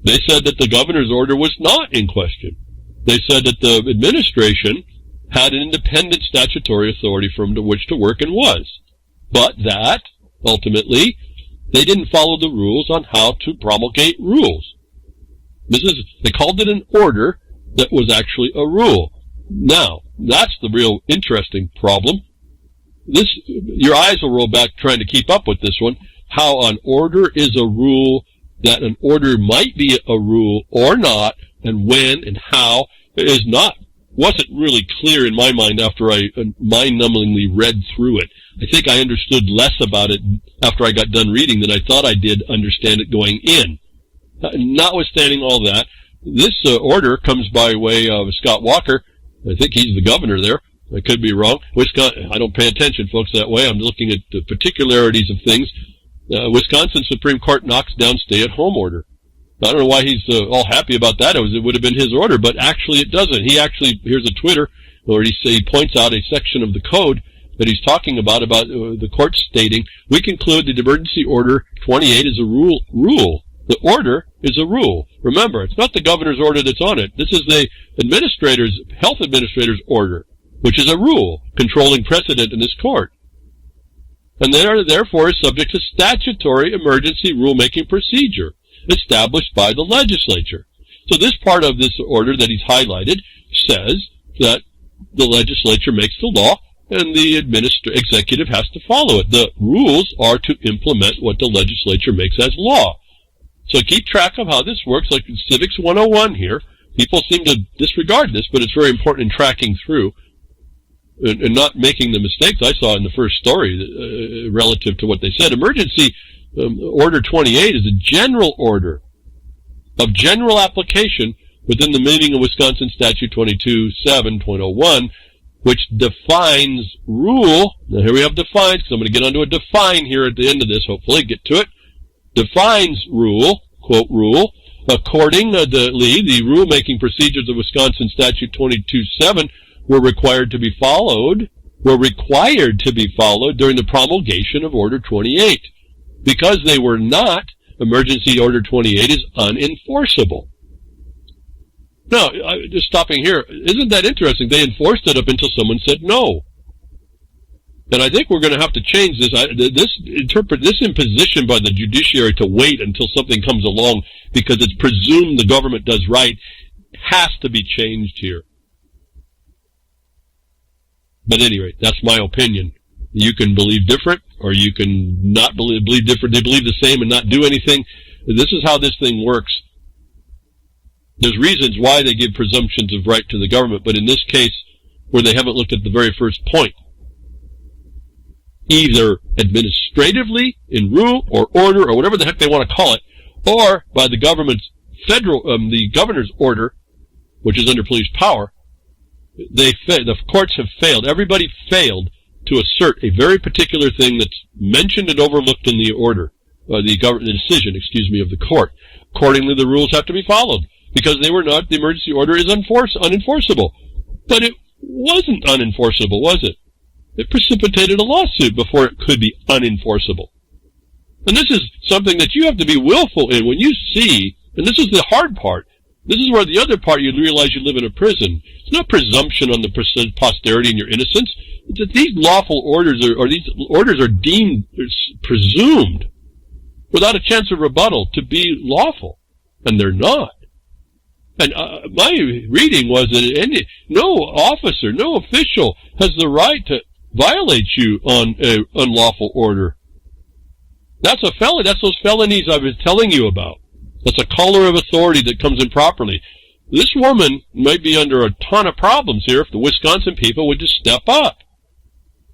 they said that the governor's order was not in question. They said that the administration had an independent statutory authority from which to work, and was. But that, ultimately, they didn't follow the rules on how to promulgate rules. They called it an order that was actually a rule. Now, that's the real interesting problem. Your eyes will roll back trying to keep up with this one. How an order is a rule, that an order might be a rule or not, and when and how wasn't really clear in my mind after I mind-numbingly read through it. I think I understood less about it after I got done reading than I thought I did understand it going in. Notwithstanding all that, this order comes by way of Scott Walker. I think he's the governor there. I could be wrong. I don't pay attention, folks, that way. I'm looking at the particularities of things. Wisconsin Supreme Court knocks down stay-at-home order. I don't know why he's all happy about that. It would have been his order, but actually it doesn't. Here's a Twitter where he points out a section of the code that he's talking about the court stating, we conclude the emergency order 28 is a rule. The order is a rule. Remember, it's not the governor's order that's on it. This is the health administrator's order, which is a rule controlling precedent in this court. and therefore is subject to statutory emergency rulemaking procedure established by the legislature. So this part of this order that he's highlighted says that the legislature makes the law and the executive has to follow it. The rules are to implement what the legislature makes as law. So keep track of how this works, like in Civics 101 here. People seem to disregard this, but it's very important in tracking through and not making the mistakes I saw in the first story relative to what they said. Emergency Order 28 is a general order of general application within the meaning of Wisconsin Statute 22.7.01, which defines rule. Now here we have defines, because I'm going to get onto a define here at the end of this, hopefully, get to it. Defines rule, quote rule, accordingly, the rulemaking procedures of Wisconsin Statute 22.7 were required to be followed during the promulgation of Order 28. Because they were not, Emergency Order 28 is unenforceable. Now, just stopping here, isn't that interesting? They enforced it up until someone said no. And I think we're going to have to change this. This imposition by the judiciary to wait until something comes along because it's presumed the government does right has to be changed here. But at any rate, that's my opinion. You can believe different, or you can not believe different. They believe the same and not do anything. This is how this thing works. There's reasons why they give presumptions of right to the government, but in this case, where they haven't looked at the very first point, either administratively, in rule, or order, or whatever the heck they want to call it, or by the government's the governor's order, which is under police power, the courts have failed. Everybody failed to assert a very particular thing that's mentioned and overlooked in the order, the decision, of the court. Accordingly, the rules have to be followed. Because they were not, the emergency order is unenforceable. But it wasn't unenforceable, was it? It precipitated a lawsuit before it could be unenforceable. And this is something that you have to be willful in. When you see, and this is the hard part, this is where the other part you realize you live in a prison. It's not presumption on the posterity and your innocence. It's that these lawful orders these orders are deemed, presumed, without a chance of rebuttal, to be lawful. And they're not. And my reading was that no officer, no official has the right to violate you on an unlawful order. That's a felony. That's those felonies I was telling you about. That's a color of authority that comes in properly. This woman might be under a ton of problems here if the Wisconsin people would just step up.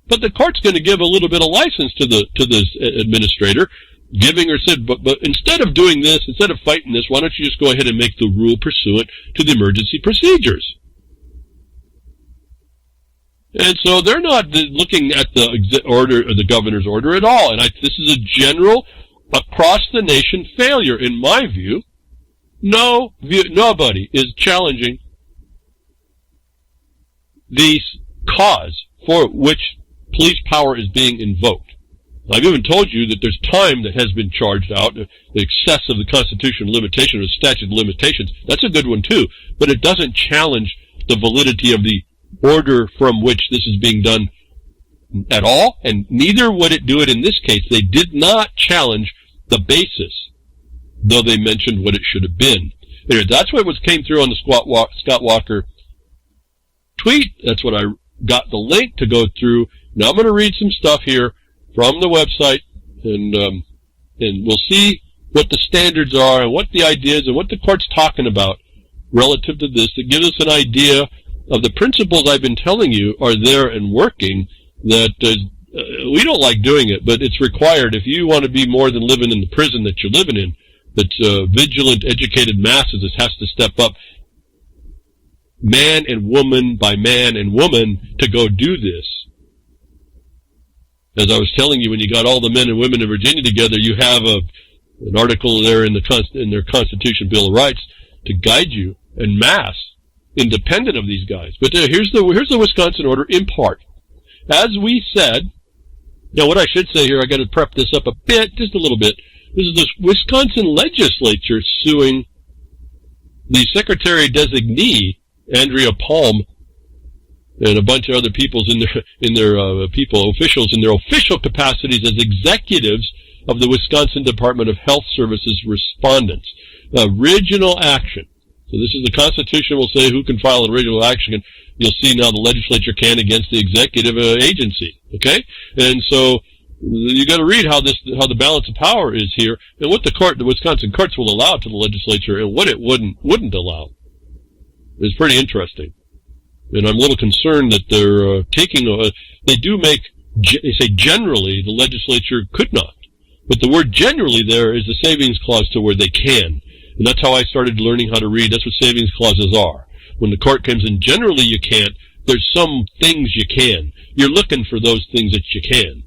But the court's going to give a little bit of license to this administrator, giving her said, but instead of doing this, instead of fighting this, why don't you just go ahead and make the rule pursuant to the emergency procedures? And so they're not looking at the order or the governor's order at all. And this is a general, across the nation failure, in my view. Nobody is challenging the cause for which police power is being invoked. I've even told you that there's time that has been charged out, the excess of the constitutional limitation or the statute of limitations. That's a good one too, but it doesn't challenge the validity of the order from which this is being done at all, and neither would it do it in this case. They did not challenge the basis, though they mentioned what it should have been. Anyway, that's what came through on the Scott Walker tweet. That's what I got the link to go through. Now I'm going to read some stuff here from the website, and we'll see what the standards are and what the ideas and what the court's talking about relative to this, that gives us an idea of the principles I've been telling you are there and working, that we don't like doing it, but it's required. If you want to be more than living in the prison that you're living in, that vigilant, educated masses has to step up, man and woman by man and woman, to go do this. As I was telling you, when you got all the men and women in Virginia together, you have an article there in their Constitution Bill of Rights to guide you en masse, independent of these guys. But here's the Wisconsin order in part. As we said, now what I should say here, I got to prep this up a bit, just a little bit. This is the Wisconsin legislature suing the Secretary designee, Andrea Palm, and a bunch of other officials in their official capacities as executives of the Wisconsin Department of Health Services respondents. Original action. So this is the Constitution will say who can file an original action. You'll see now the legislature can against the executive agency. Okay? And so you got to read how the balance of power is here, and what the Wisconsin courts will allow to the legislature, and what it wouldn't allow. It's pretty interesting. And I'm a little concerned that they're they say generally the legislature could not. But the word generally there is a savings clause to where they can. And that's how I started learning how to read. That's what savings clauses are. When the court comes in, generally you can't. There's some things you can. You're looking for those things that you can.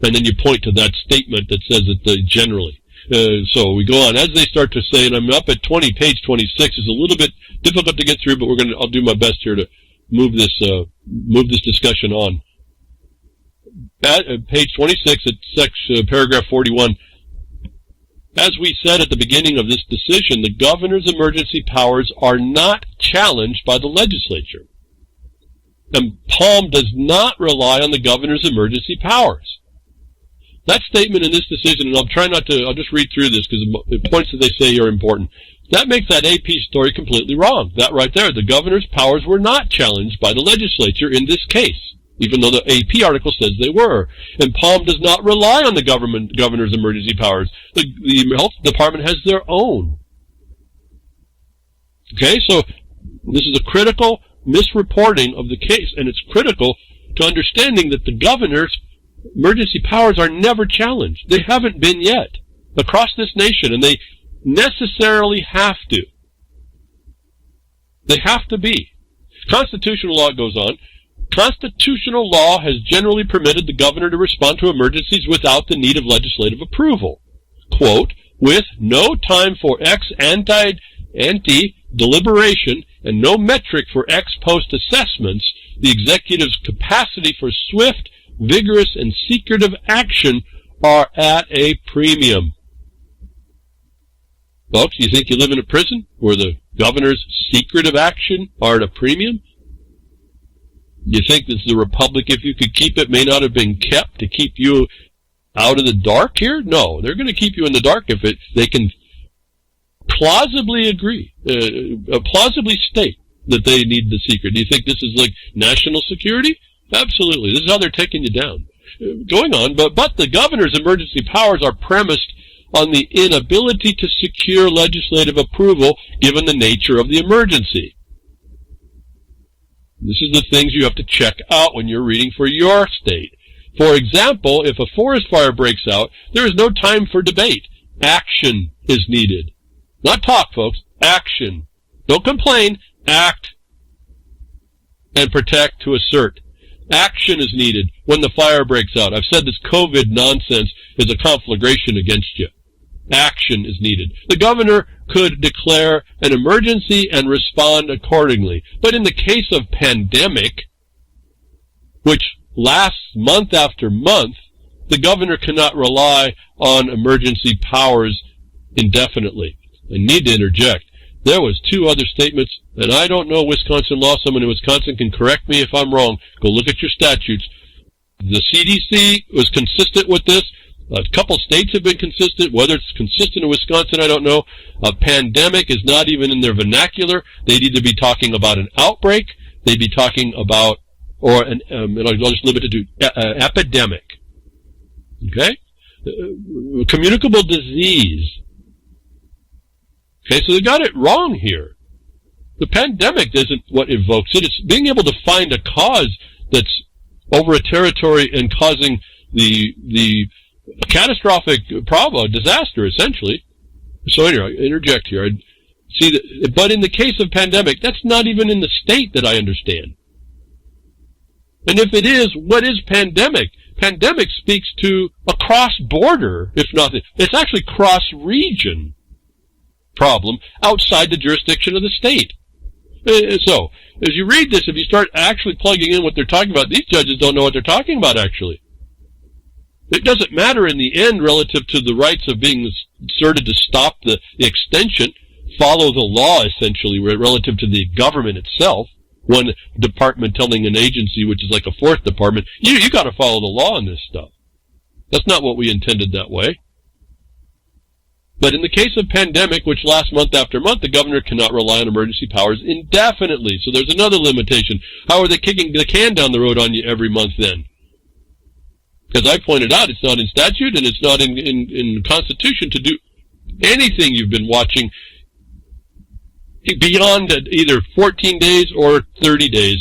And then you point to that statement that says it generally. So we go on. As they start to say, and I'm up at page 26, it's a little bit difficult to get through, but I'll do my best here to move this discussion on. At page 26, at paragraph 41, as we said at the beginning of this decision, the governor's emergency powers are not challenged by the legislature. And Palm does not rely on the governor's emergency powers. That statement in this decision, and I'll just read through this because the points that they say are important. That makes that AP story completely wrong. That right there, the governor's powers were not challenged by the legislature in this case, even though the AP article says they were. And Palm does not rely on the governor's emergency powers. The health department has their own. Okay, so this is a critical misreporting of the case, and it's critical to understanding that the governor's emergency powers are never challenged. They haven't been yet across this nation, and they necessarily have to. They have to be. Constitutional law goes on. Constitutional law has generally permitted the governor to respond to emergencies without the need of legislative approval. Quote, with no time for ex ante deliberation and no metric for ex post assessments, the executive's capacity for swift, vigorous, and secretive action are at a premium. Folks, you think you live in a prison where the governor's secretive action are at a premium? You think this is a republic, if you could keep it, may not have been kept to keep you out of the dark here? No, they're going to keep you in the dark if they can plausibly plausibly state that they need the secret. Do you think this is like national security? Absolutely. This is how they're taking you down. Going on, but the governor's emergency powers are premised on the inability to secure legislative approval given the nature of the emergency. This is the things you have to check out when you're reading for your state. For example, if a forest fire breaks out, there is no time for debate. Action is needed. Not talk, folks. Action. Don't complain. Act. And protect to assert. Action is needed when the fire breaks out. I've said this COVID nonsense is a conflagration against you. Action is needed. The governor could declare an emergency and respond accordingly. But in the case of pandemic, which lasts month after month, the governor cannot rely on emergency powers indefinitely. I need to interject. There was two other statements, and I don't know Wisconsin law. Someone in Wisconsin can correct me if I'm wrong. Go look at your statutes. The CDC was consistent with this. A couple states have been consistent. Whether it's consistent in Wisconsin, I don't know. A pandemic is not even in their vernacular. They'd either be talking about an outbreak, they'd be talking about, or and I'll just limit it to epidemic. Okay? Communicable disease. Okay, so they got it wrong here. The pandemic isn't what evokes it. It's being able to find a cause that's over a territory and causing the catastrophic problem, disaster, essentially. So anyway, I interject here. But in the case of pandemic, that's not even in the state that I understand. And if it is, what is pandemic? Pandemic speaks to a cross-border, if nothing. It's actually cross-region problem outside the jurisdiction of the state. So, as you read this, if you start actually plugging in what they're talking about, these judges don't know what they're talking about, actually. It doesn't matter in the end relative to the rights of being asserted to stop the extension, follow the law, essentially, relative to the government itself. one department telling an agency, which is like a fourth department, you got to follow the law on this stuff. That's not what we intended that way. But in the case of pandemic, which lasts month after month, the governor cannot rely on emergency powers indefinitely. So there's another limitation. How are they kicking the can down the road on you every month then? Because I pointed out it's not in statute and it's not in Constitution to do anything you've been watching beyond either 14 days or 30 days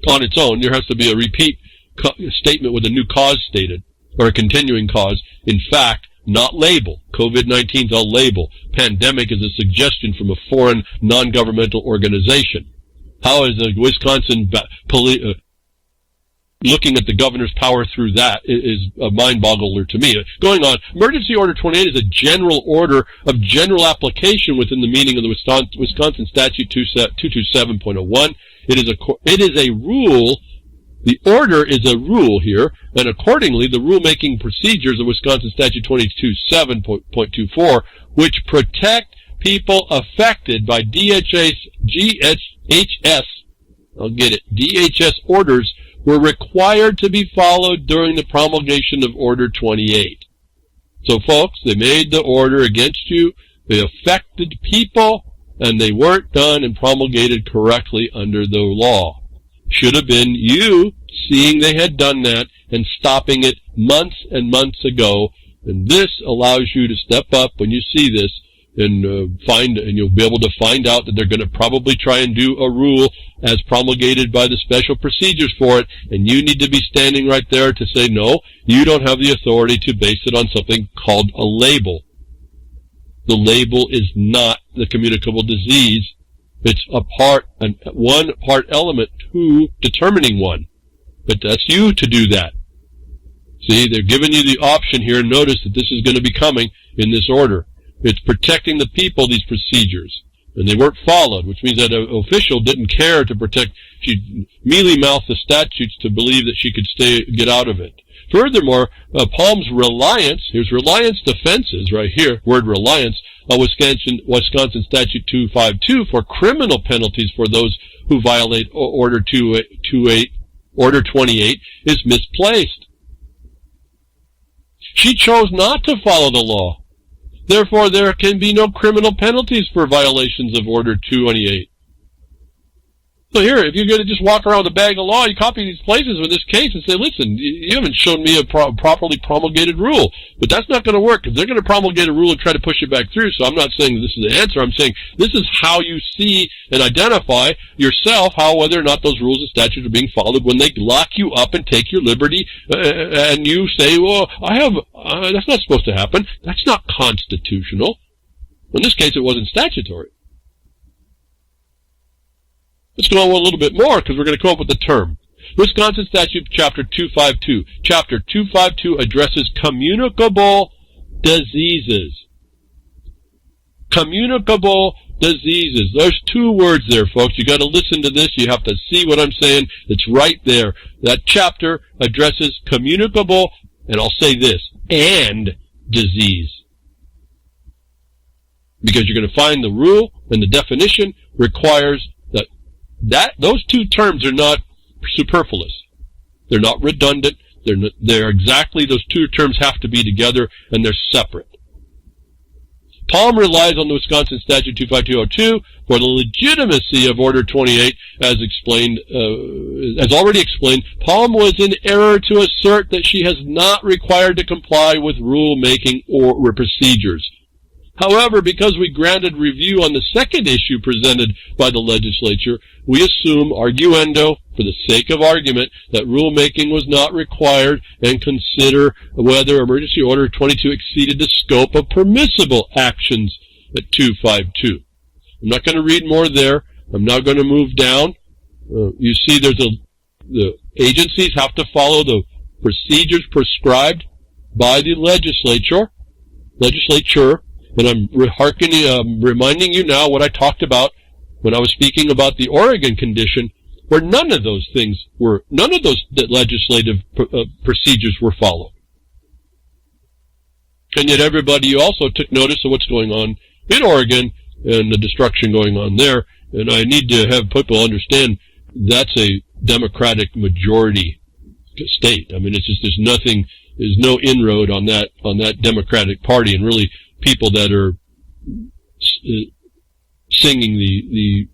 on its own. There has to be a repeat statement with a new cause stated, or a continuing cause. In fact, not label. COVID-19 is a label. Pandemic is a suggestion from a foreign non-governmental organization. How is the Wisconsin looking at the governor's power through that is a mind-boggler to me. Going on, Emergency Order 28 is a general order of general application within the meaning of the Wisconsin Statute 227.01. It is a rule. The order is a rule here, and accordingly, the rulemaking procedures of Wisconsin Statute 227.24, which protect people affected by DHS orders, were required to be followed during the promulgation of Order 28. So, folks, they made the order against you. They affected people, and they weren't done and promulgated correctly under the law. Should have been you seeing they had done that and stopping it months and months ago. And this allows you to step up when you see this and you'll be able to find out that they're going to probably try and do a rule as promulgated by the special procedures for it. And you need to be standing right there to say, no, you don't have the authority to base it on something called a label. The label is not the communicable disease. It's one part element to determining one. But that's you to do that. See, they're giving you the option here. Notice that this is going to be coming in this order. It's protecting the people, these procedures. And they weren't followed, which means that an official didn't care to protect. She mealy-mouthed the statutes to believe that she could get out of it. Furthermore, Palm's reliance, here's reliance defenses right here, word reliance, Wisconsin Statute 252 for criminal penalties for those who violate Order 28 is misplaced. She chose not to follow the law. Therefore, there can be no criminal penalties for violations of Order 228. So here, if you're going to just walk around with a bag of law, you copy these places with this case and say, listen, you haven't shown me a properly promulgated rule. But that's not going to work, because they're going to promulgate a rule and try to push it back through. So I'm not saying this is the answer. I'm saying this is how you see and identify yourself, whether or not those rules and statutes are being followed when they lock you up and take your liberty, and you say, well, that's not supposed to happen. That's not constitutional. In this case, it wasn't statutory. Let's go on a little bit more, because we're going to come up with the term. Wisconsin Statute Chapter 252. Chapter 252 addresses communicable diseases. Communicable diseases. There's two words there, folks. You got to listen to this. You have to see what I'm saying. It's right there. That chapter addresses communicable, and I'll say this, and disease. Because you're going to find the rule and the definition requires that those two terms are not superfluous. They're not redundant. They're exactly, those two terms have to be together, and they're separate. Palm relies on the Wisconsin Statute 25202 for the legitimacy of Order 28, as already explained. Palm was in error to assert that she has not required to comply with rulemaking or procedures. However, because we granted review on the second issue presented by the legislature, we assume arguendo, for the sake of argument, that rulemaking was not required and consider whether Emergency Order 22 exceeded the scope of permissible actions at 252. I'm not going to read more there. I'm now going to move down. You see the agencies have to follow the procedures prescribed by the legislature. And I'm reminding you now what I talked about when I was speaking about the Oregon condition, where none of those legislative procedures were followed. And yet everybody also took notice of what's going on in Oregon and the destruction going on there, and I need to have people understand that's a Democratic majority state. I mean, it's just there's no inroad on that Democratic Party, and really people that are singing the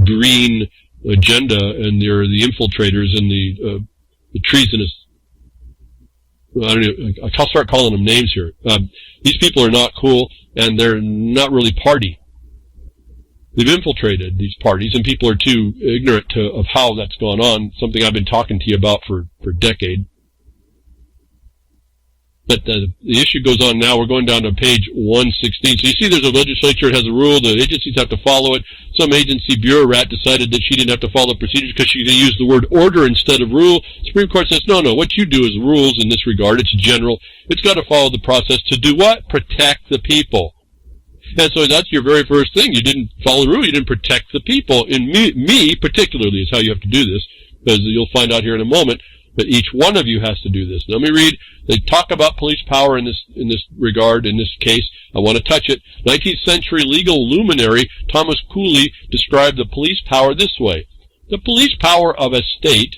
green agenda, and they're the infiltrators and the treasonous. I don't know, I'll start calling them names here. These people are not cool, and they're not really party. They've infiltrated these parties, and people are too ignorant of how that's gone on, something I've been talking to you about for a decade. But the issue goes on now. We're going down to page 116. So you see there's a legislature, it has a rule, the agencies have to follow it. Some agency bureaucrat decided that she didn't have to follow procedures because she used the word order instead of rule. Supreme Court says, no, what you do is rules in this regard. It's general. It's got to follow the process to do what? Protect the people. And so that's your very first thing. You didn't follow the rule. You didn't protect the people. And me particularly is how you have to do this, because you'll find out here in a moment that each one of you has to do this. Let me read. They talk about police power in this regard, in this case. I want to touch it. 19th century legal luminary Thomas Cooley described the police power this way. The police power of a state,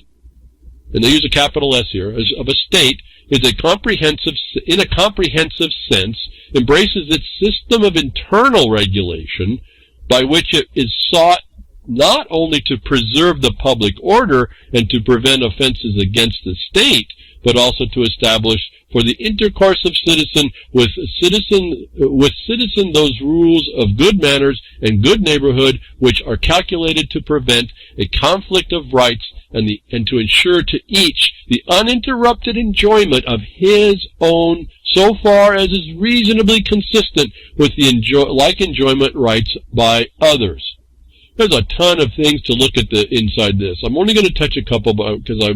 and they use a capital S here, of a state, is in a comprehensive sense, embraces its system of internal regulation by which it is sought not only to preserve the public order and to prevent offenses against the state, but also to establish for the intercourse of citizen with citizen those rules of good manners and good neighborhood which are calculated to prevent a conflict of rights and to ensure to each the uninterrupted enjoyment of his own so far as is reasonably consistent with the like enjoyment rights by others. There's a ton of things to look at inside this. I'm only going to touch a couple because I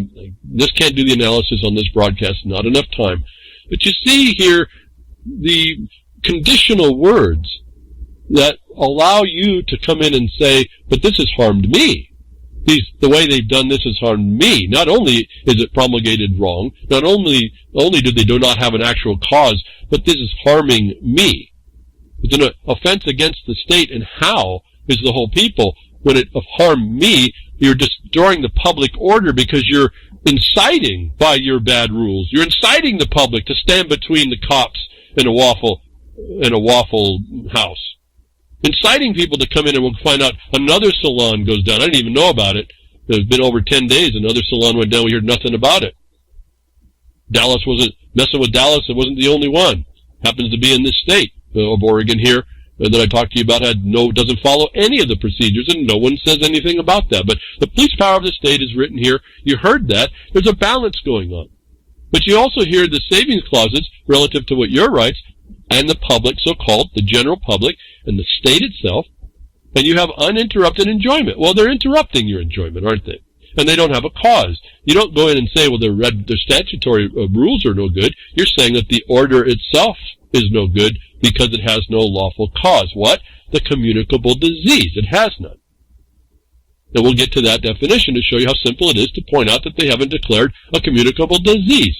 just can't do the analysis on this broadcast, not enough time. But you see here the conditional words that allow you to come in and say, but this has harmed me. The way they've done this has harmed me. Not only is it promulgated wrong, not only do not have an actual cause, but this is harming me. It's an offense against the state, and how is the whole people. When it harmed me, you're destroying the public order because you're inciting by your bad rules. You're inciting the public to stand between the cops and a Waffle House. Inciting people to come in, and we'll find out another salon goes down. I didn't even know about it. It's been over 10 days. Another salon went down. We heard nothing about it. Dallas wasn't messing with Dallas. It wasn't the only one. Happens to be in this state of Oregon here that I talked to you about doesn't follow any of the procedures, and no one says anything about that. But the police power of the state is written here. You heard that. There's a balance going on. But you also hear the savings clauses relative to what your rights and the public, so-called, the general public, and the state itself, and you have uninterrupted enjoyment. Well, they're interrupting your enjoyment, aren't they? And they don't have a cause. You don't go in and say, well, their statutory rules are no good. You're saying that the order itself is no good because it has no lawful cause. What? The communicable disease. It has none. And we'll get to that definition to show you how simple it is to point out that they haven't declared a communicable disease.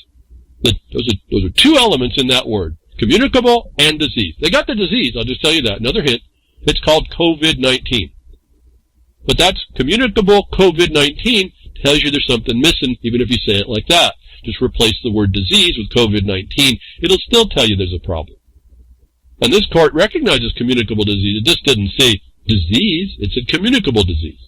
Those are two elements in that word. Communicable and disease. They got the disease, I'll just tell you that. Another hint. It's called COVID-19. But that's communicable COVID-19 tells you there's something missing, even if you say it like that. Just replace the word disease with COVID-19. It'll still tell you there's a problem. And this court recognizes communicable disease. It just didn't say disease. It said communicable disease.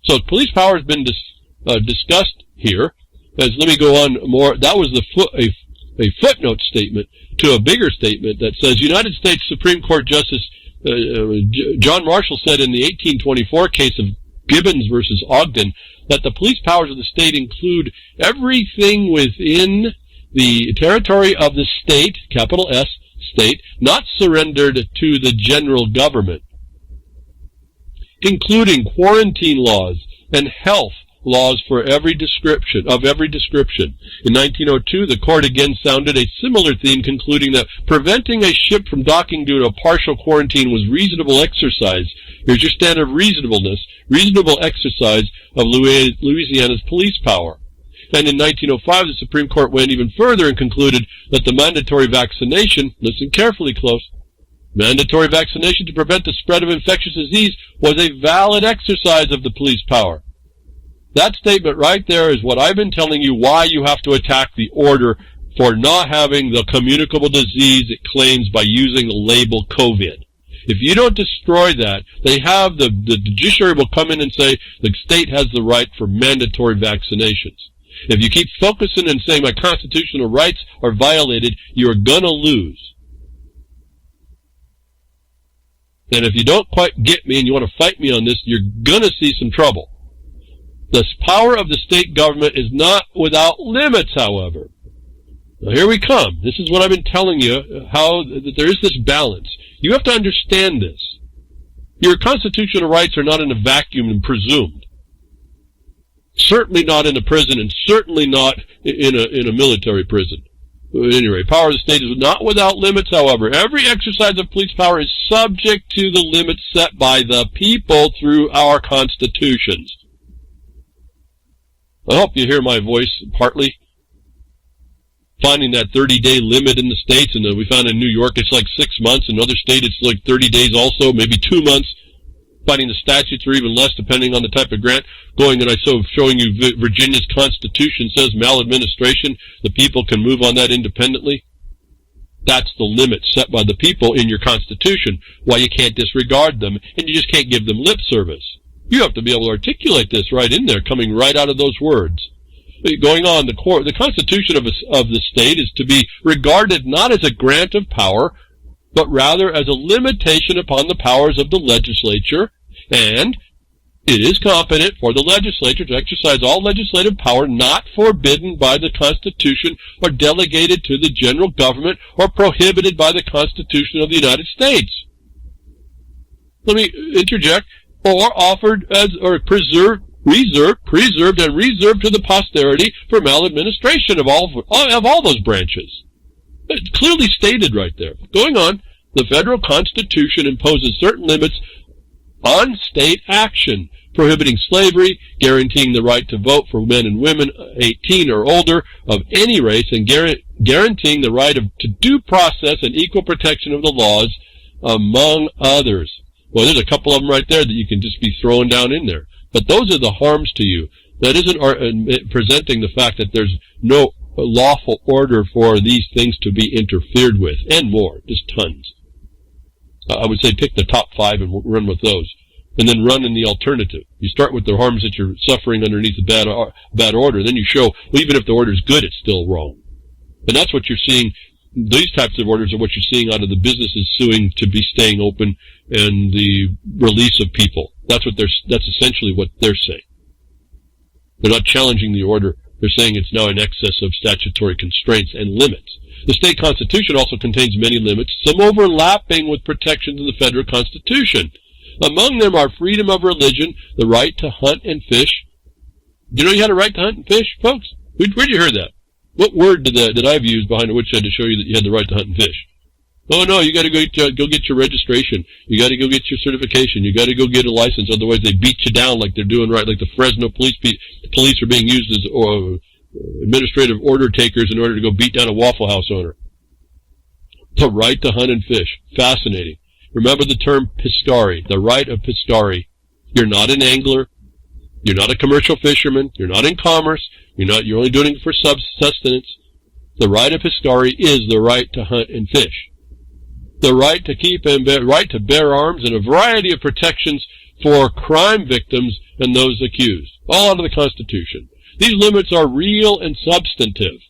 So police power has been discussed here. Let me go on more. That was a footnote statement to a bigger statement that says United States Supreme Court Justice John Marshall said in the 1824 case of Gibbons versus Ogden that the police powers of the state include everything within the territory of the state, capital S, state, not surrendered to the general government, including quarantine laws and health laws of every description. In 1902, the court again sounded a similar theme, concluding that preventing a ship from docking due to a partial quarantine was reasonable exercise. Here's your standard of reasonableness, reasonable exercise of Louisiana's police power. And in 1905, the Supreme Court went even further and concluded that the mandatory vaccination, listen carefully, close, Mandatory vaccination to prevent the spread of infectious disease was a valid exercise of the police power. That statement right there is what I've been telling you why you have to attack the order for not having the communicable disease it claims by using the label COVID. If you don't destroy that, they have the judiciary will come in and say the state has the right for mandatory vaccinations. If you keep focusing and saying my constitutional rights are violated, you're going to lose. And if you don't quite get me and you want to fight me on this, you're going to see some trouble. The power of the state government is not without limits, however. Now here we come. This is what I've been telling you, how there is this balance. You have to understand this. Your constitutional rights are not in a vacuum and presumed. Certainly not in a prison, and certainly not in a military prison. At any rate, power of the state is not without limits, however. Every exercise of police power is subject to the limits set by the people through our constitutions. I hope you hear my voice partly. Finding that 30-day limit in the states, and we found in New York it's like 6 months. In another state it's like 30 days also, maybe 2 months. Finding the statutes are even less depending on the type of grant. Going and showing you Virginia's Constitution says maladministration, the people can move on that independently. That's the limit set by the people in your Constitution, why you can't disregard them, and you just can't give them lip service. You have to be able to articulate this right in there, coming right out of those words. Going on, the Constitution of the state is to be regarded not as a grant of power, but rather as a limitation upon the powers of the legislature, and it is competent for the legislature to exercise all legislative power not forbidden by the Constitution or delegated to the general government or prohibited by the Constitution of the United States. Let me interject. Or offered as, or preserved and reserved to the posterity for maladministration of all those branches. It's clearly stated right there. Going on, the federal Constitution imposes certain limits on state action, prohibiting slavery, guaranteeing the right to vote for men and women 18 or older of any race, and guaranteeing the right to due process and equal protection of the laws, among others. Well, there's a couple of them right there that you can just be throwing down in there. But those are the harms to you. That isn't presenting the fact that there's no lawful order for these things to be interfered with, and more, just tons. I would say pick the top 5 and run with those, and then run in the alternative. You start with the harms that you're suffering underneath the bad order, then you show, well, even if the order is good, it's still wrong. And that's what you're seeing. These types of orders are what you're seeing out of the businesses suing to be staying open and the release of people. That's essentially what they're saying. They're not challenging the order. They're saying it's now in excess of statutory constraints and limits. The state constitution also contains many limits, some overlapping with protections in the federal constitution. Among them are freedom of religion, the right to hunt and fish. Do you know you had a right to hunt and fish, folks? Where'd you hear that? What word did I have used behind the Woodshed to show you that you had the right to hunt and fish? Oh no, you got to go get your registration. You got to go get your certification. You got to go get a license. Otherwise, they beat you down like they're doing right, like the Fresno police are being used as administrative order takers in order to go beat down a Waffle House owner. The right to hunt and fish. Fascinating. Remember the term piscari, the right of piscari. You're not an angler. You're not a commercial fisherman. You're not in commerce. You're only doing it for sustenance. The right of piscari is the right to hunt and fish. The right to keep and right to bear arms, and a variety of protections for crime victims and those accused. All out of the Constitution. These limits are real and substantive.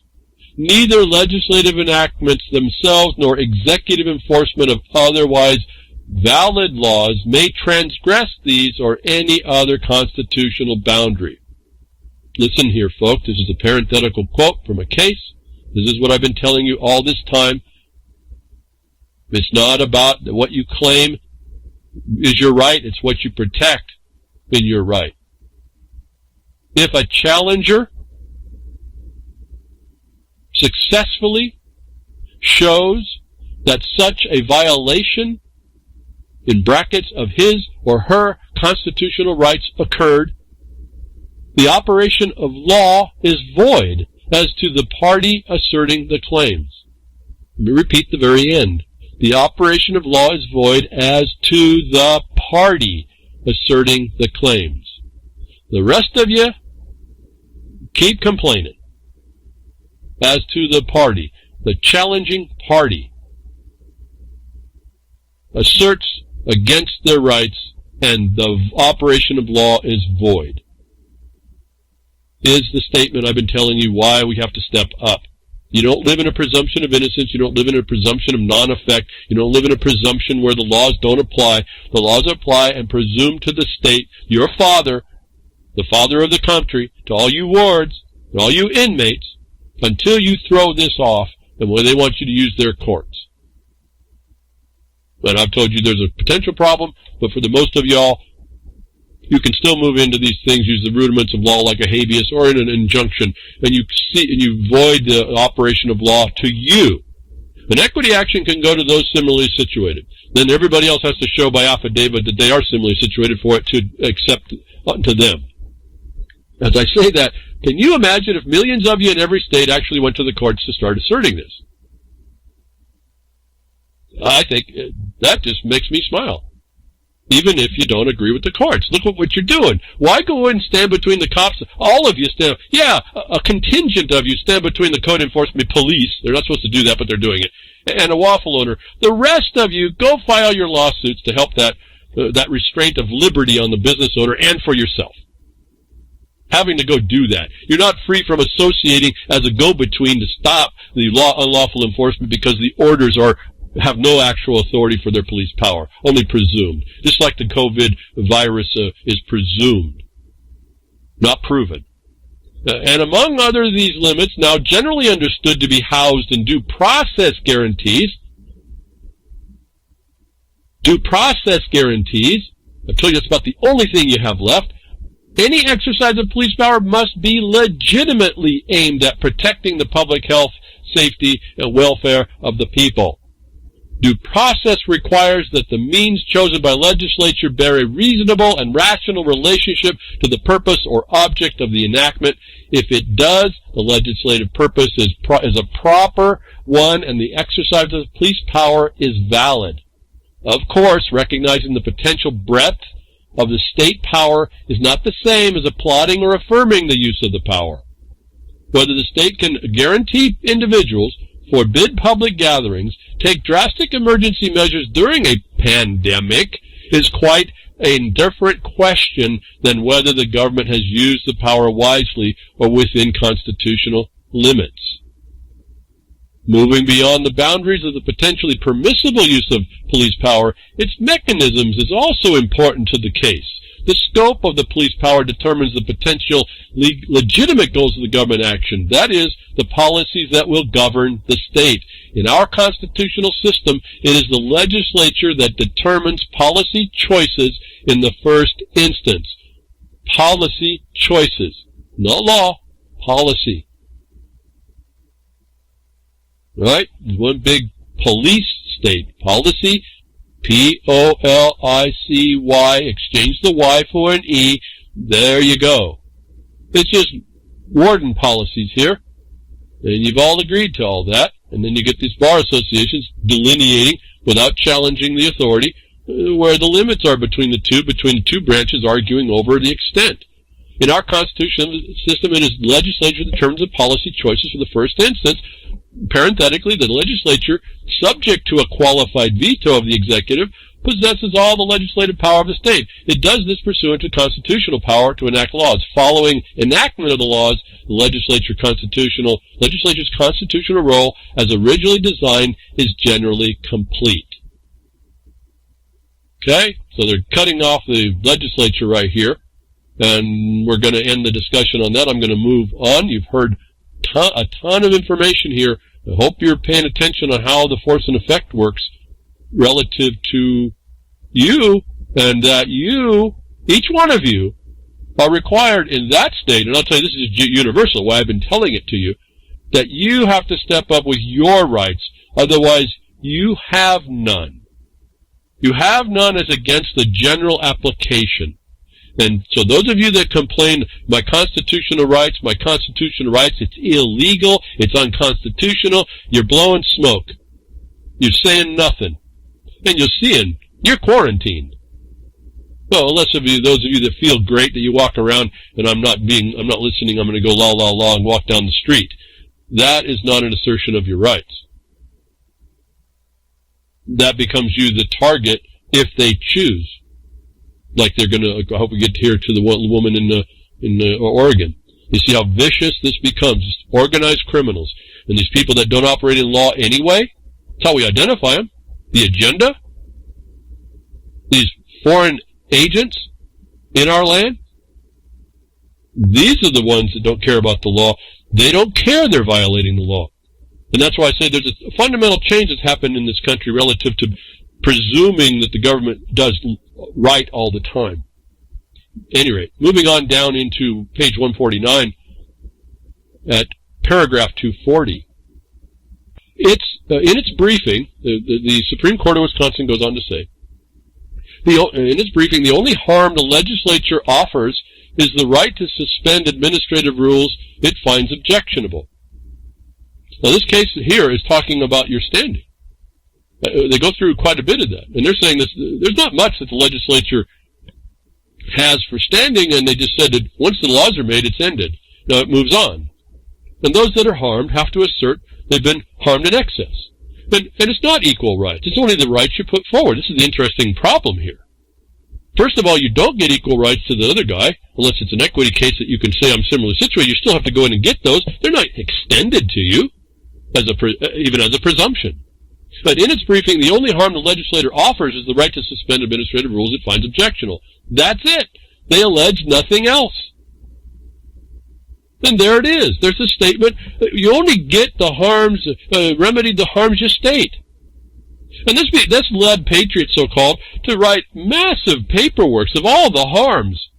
Neither legislative enactments themselves nor executive enforcement of otherwise valid laws may transgress these or any other constitutional boundary. Listen here, folks. This is a parenthetical quote from a case. This is what I've been telling you all this time. It's not about what you claim is your right. It's what you protect in your right. If a challenger successfully shows that such a violation, in brackets, of his or her constitutional rights occurred, the operation of law is void as to the party asserting the claims. Let me repeat the very end. the operation of law is void as to the party asserting the claims. The rest of you, keep complaining. As to the party, the challenging party asserts against their rights, and the operation of law is void. Is the statement I've been telling you why we have to step up. You don't live in a presumption of innocence. You don't live in a presumption of non-effect. You don't live in a presumption where the laws don't apply. The laws apply and presume to the state, your father, the father of the country, to all you wards, and all you inmates, until you throw this off and where they want you to use their courts. And I've told you there's a potential problem, but for the most of y'all, you can still move into these things, use the rudiments of law like a habeas or in an injunction, and you void the operation of law to you. An equity action can go to those similarly situated. Then everybody else has to show by affidavit that they are similarly situated for it to accept unto them. As I say that, can you imagine if millions of you in every state actually went to the courts to start asserting this? I think that just makes me smile. Even if you don't agree with the courts. Look what you're doing. Why go and stand between the cops? All of you stand, a contingent of you stand between the code enforcement police. They're not supposed to do that, but they're doing it. And a waffle owner. The rest of you, go file your lawsuits to help that restraint of liberty on the business owner and for yourself. Having to go do that. You're not free from associating as a go-between to stop the unlawful enforcement because the orders have no actual authority for their police power, only presumed. Just like the COVID virus is presumed, not proven. And among other these limits, now generally understood to be housed in due process guarantees. Due process guarantees, I tell you that's about the only thing you have left. Any exercise of police power must be legitimately aimed at protecting the public health, safety, and welfare of the people. Due process requires that the means chosen by legislature bear a reasonable and rational relationship to the purpose or object of the enactment. If it does, the legislative purpose is a proper one and the exercise of police power is valid. Of course, recognizing the potential breadth of the state power is not the same as applauding or affirming the use of the power. Whether the state can guarantee individuals, forbid public gatherings, take drastic emergency measures during a pandemic is quite a different question than whether the government has used the power wisely or within constitutional limits. Moving beyond the boundaries of the potentially permissible use of police power, its mechanisms is also important to the case. The scope of the police power determines the potential legitimate goals of the government action. That is, the policies that will govern the state. In our constitutional system, it is the legislature that determines policy choices in the first instance. Policy choices. Not law, policy. Right? One big police state. Policy, P-O-L-I-C-Y, exchange the Y for an E. There you go. It's just warden policies here. And you've all agreed to all that. And then you get these bar associations delineating, without challenging the authority, where the limits are between the two branches arguing over the extent. In our constitutional system, it is the legislature that determines the policy choices for the first instance. Parenthetically, the legislature, subject to a qualified veto of the executive, possesses all the legislative power of the state. It does this pursuant to constitutional power to enact laws. Following enactment of the laws, the legislature's constitutional role, as originally designed, is generally complete. Okay? So they're cutting off the legislature right here, and we're going to end the discussion on that. I'm going to move on. You've heard a ton of information here. I hope you're paying attention on how the force and effect works relative to you, and that you, each one of you, are required in that state, and I'll tell you this is universal, why I've been telling it to you, that you have to step up with your rights, otherwise you have none. You have none as against the general application. And so those of you that complain, my constitutional rights, it's illegal, it's unconstitutional, you're blowing smoke. You're saying nothing. and you'll see it. You're quarantined. Well, those of you that feel great that you walk around and I'm not listening, I'm going to go la la la and walk down the street. That is not an assertion of your rights. That becomes you the target if they choose. Like they're going to, I hope we get here to the woman in Oregon. You see how vicious this becomes. It's organized criminals. And these people that don't operate in law anyway, that's how we identify them. The agenda. These foreign agents in our land. These are the ones that don't care about the law. They don't care they're violating the law. And that's why I say there's a fundamental change that's happened in this country relative to presuming that the government does right all the time. At any rate, moving on down into page 149 at paragraph 240. It's in its briefing, the Supreme Court of Wisconsin goes on to say, in its briefing, the only harm the legislature offers is the right to suspend administrative rules it finds objectionable. Now, this case here is talking about your standing. They go through quite a bit of that, and they're saying there's not much that the legislature has for standing, and they just said that once the laws are made, it's ended. Now it moves on. And those that are harmed have to assert they've been harmed in excess. And it's not equal rights. It's only the rights you put forward. This is the interesting problem here. First of all, you don't get equal rights to the other guy, unless it's an equity case that you can say I'm similarly situated. You still have to go in and get those. They're not extended to you, even as a presumption. But in its briefing, the only harm the legislator offers is the right to suspend administrative rules it finds objectionable. That's it. They allege nothing else. And there it is. There's a statement. You only get the harms, remedy the harms you state. And this led patriots, so-called, to write massive paperworks of all the harms,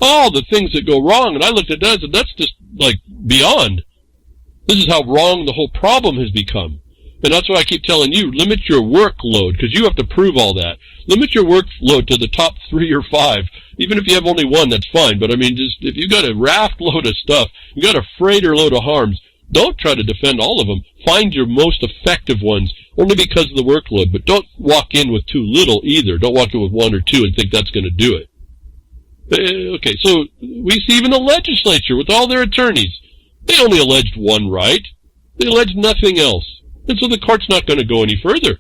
all the things that go wrong. And I looked at that and said, that's just, like, beyond. This is how wrong the whole problem has become. And that's why I keep telling you, limit your workload, because you have to prove all that. Limit your workload to the top 3 or 5. Even if you have only one, that's fine. But I mean, just if you got a raft load of stuff, you got a freighter load of harms, don't try to defend all of them. Find your most effective ones, only because of the workload. But don't walk in with too little either. Don't walk in with 1 or 2 and think that's going to do it. Okay, so we see even the legislature with all their attorneys. They only alleged one right. They alleged nothing else. And so the court's not going to go any further.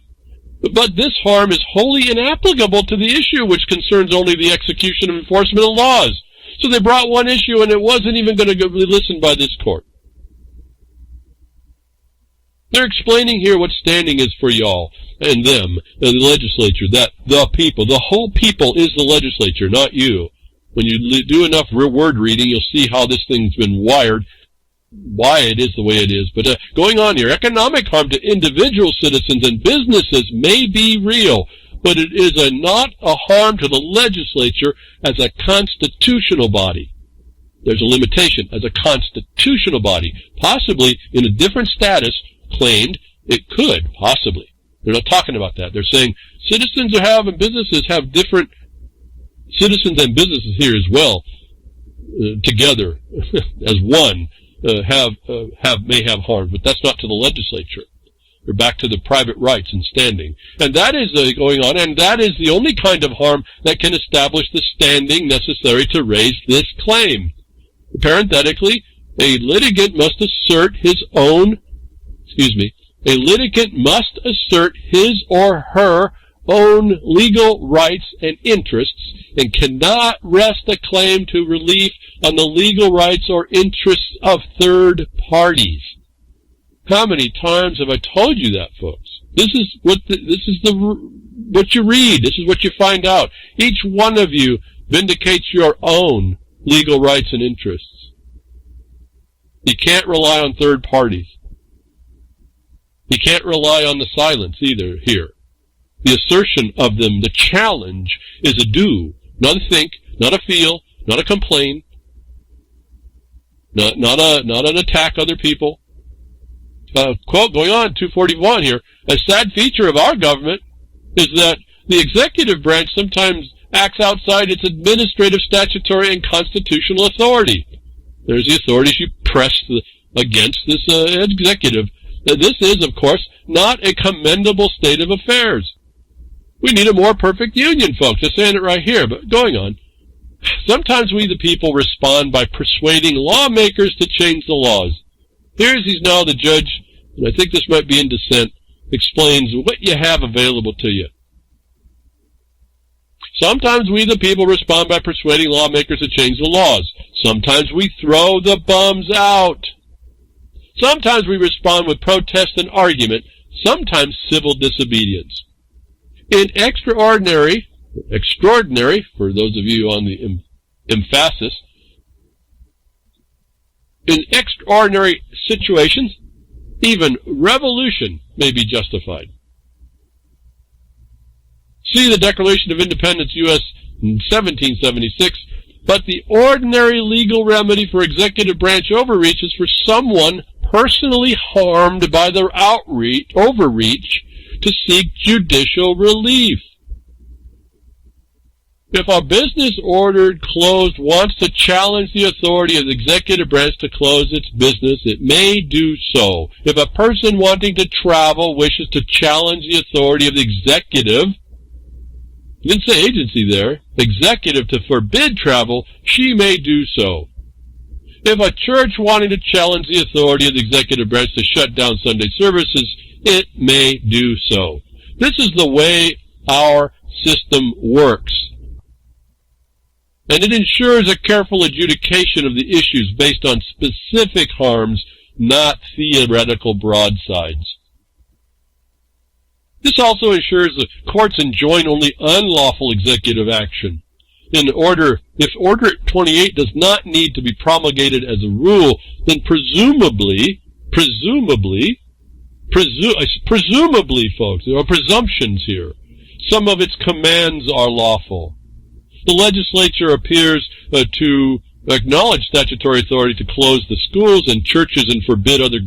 But this harm is wholly inapplicable to the issue, which concerns only the execution and enforcement of laws. So they brought one issue, and it wasn't even going to be listened by this court. They're explaining here what standing is for y'all and them, and the legislature, that the people, the whole people is the legislature, not you. When you do enough word reading, you'll see how this thing's been wired, why it is the way it is. But going on here, economic harm to individual citizens and businesses may be real, but it is not a harm to the legislature as a constitutional body. There's a limitation. As a constitutional body, possibly in a different status, claimed it could, possibly. They're not talking about that. They're saying citizens and businesses have different, citizens and businesses here as well, together as one, may have harm, but that's not to the legislature. We're back to the private rights and standing. And that is going on, and that is the only kind of harm that can establish the standing necessary to raise this claim. Parenthetically, a litigant must assert his or her own legal rights and interests and cannot rest a claim to relief on the legal rights or interests of third parties. How many times have I told you that, folks? This is what you read. This is what you find out. Each one of you vindicates your own legal rights and interests. You can't rely on third parties. You can't rely on the silence either here. The assertion of them, the challenge, is a do, not a think, not a feel, not a complain, not an attack other people. Quote going on, 241 here, a sad feature of our government is that the executive branch sometimes acts outside its administrative, statutory, and constitutional authority. There's the authorities you press against this executive. This is, of course, not a commendable state of affairs. We need a more perfect union, folks. I'm saying it right here, but going on. Sometimes we, the people, respond by persuading lawmakers to change the laws. Here's now the judge, and I think this might be in dissent, explains what you have available to you. Sometimes we, the people, respond by persuading lawmakers to change the laws. Sometimes we throw the bums out. Sometimes we respond with protest and argument, sometimes civil disobedience. In extraordinary, for those of you on the emphasis, in extraordinary situations, even revolution may be justified. See the Declaration of Independence, U.S. in 1776, but the ordinary legal remedy for executive branch overreach is for someone personally harmed by their overreach to seek judicial relief. If a business ordered closed wants to challenge the authority of the executive branch to close its business, it may do so. If a person wanting to travel wishes to challenge the authority of the executive, you didn't say agency there, executive to forbid travel, she may do so. If a church wanting to challenge the authority of the executive branch to shut down Sunday services, it may do so. This is the way our system works. And it ensures a careful adjudication of the issues based on specific harms, not theoretical broadsides. This also ensures the courts enjoin only unlawful executive action. If Order 28 does not need to be promulgated as a rule, then presumably, folks, there are presumptions here. Some of its commands are lawful. The legislature appears to acknowledge statutory authority to close the schools and churches and forbid other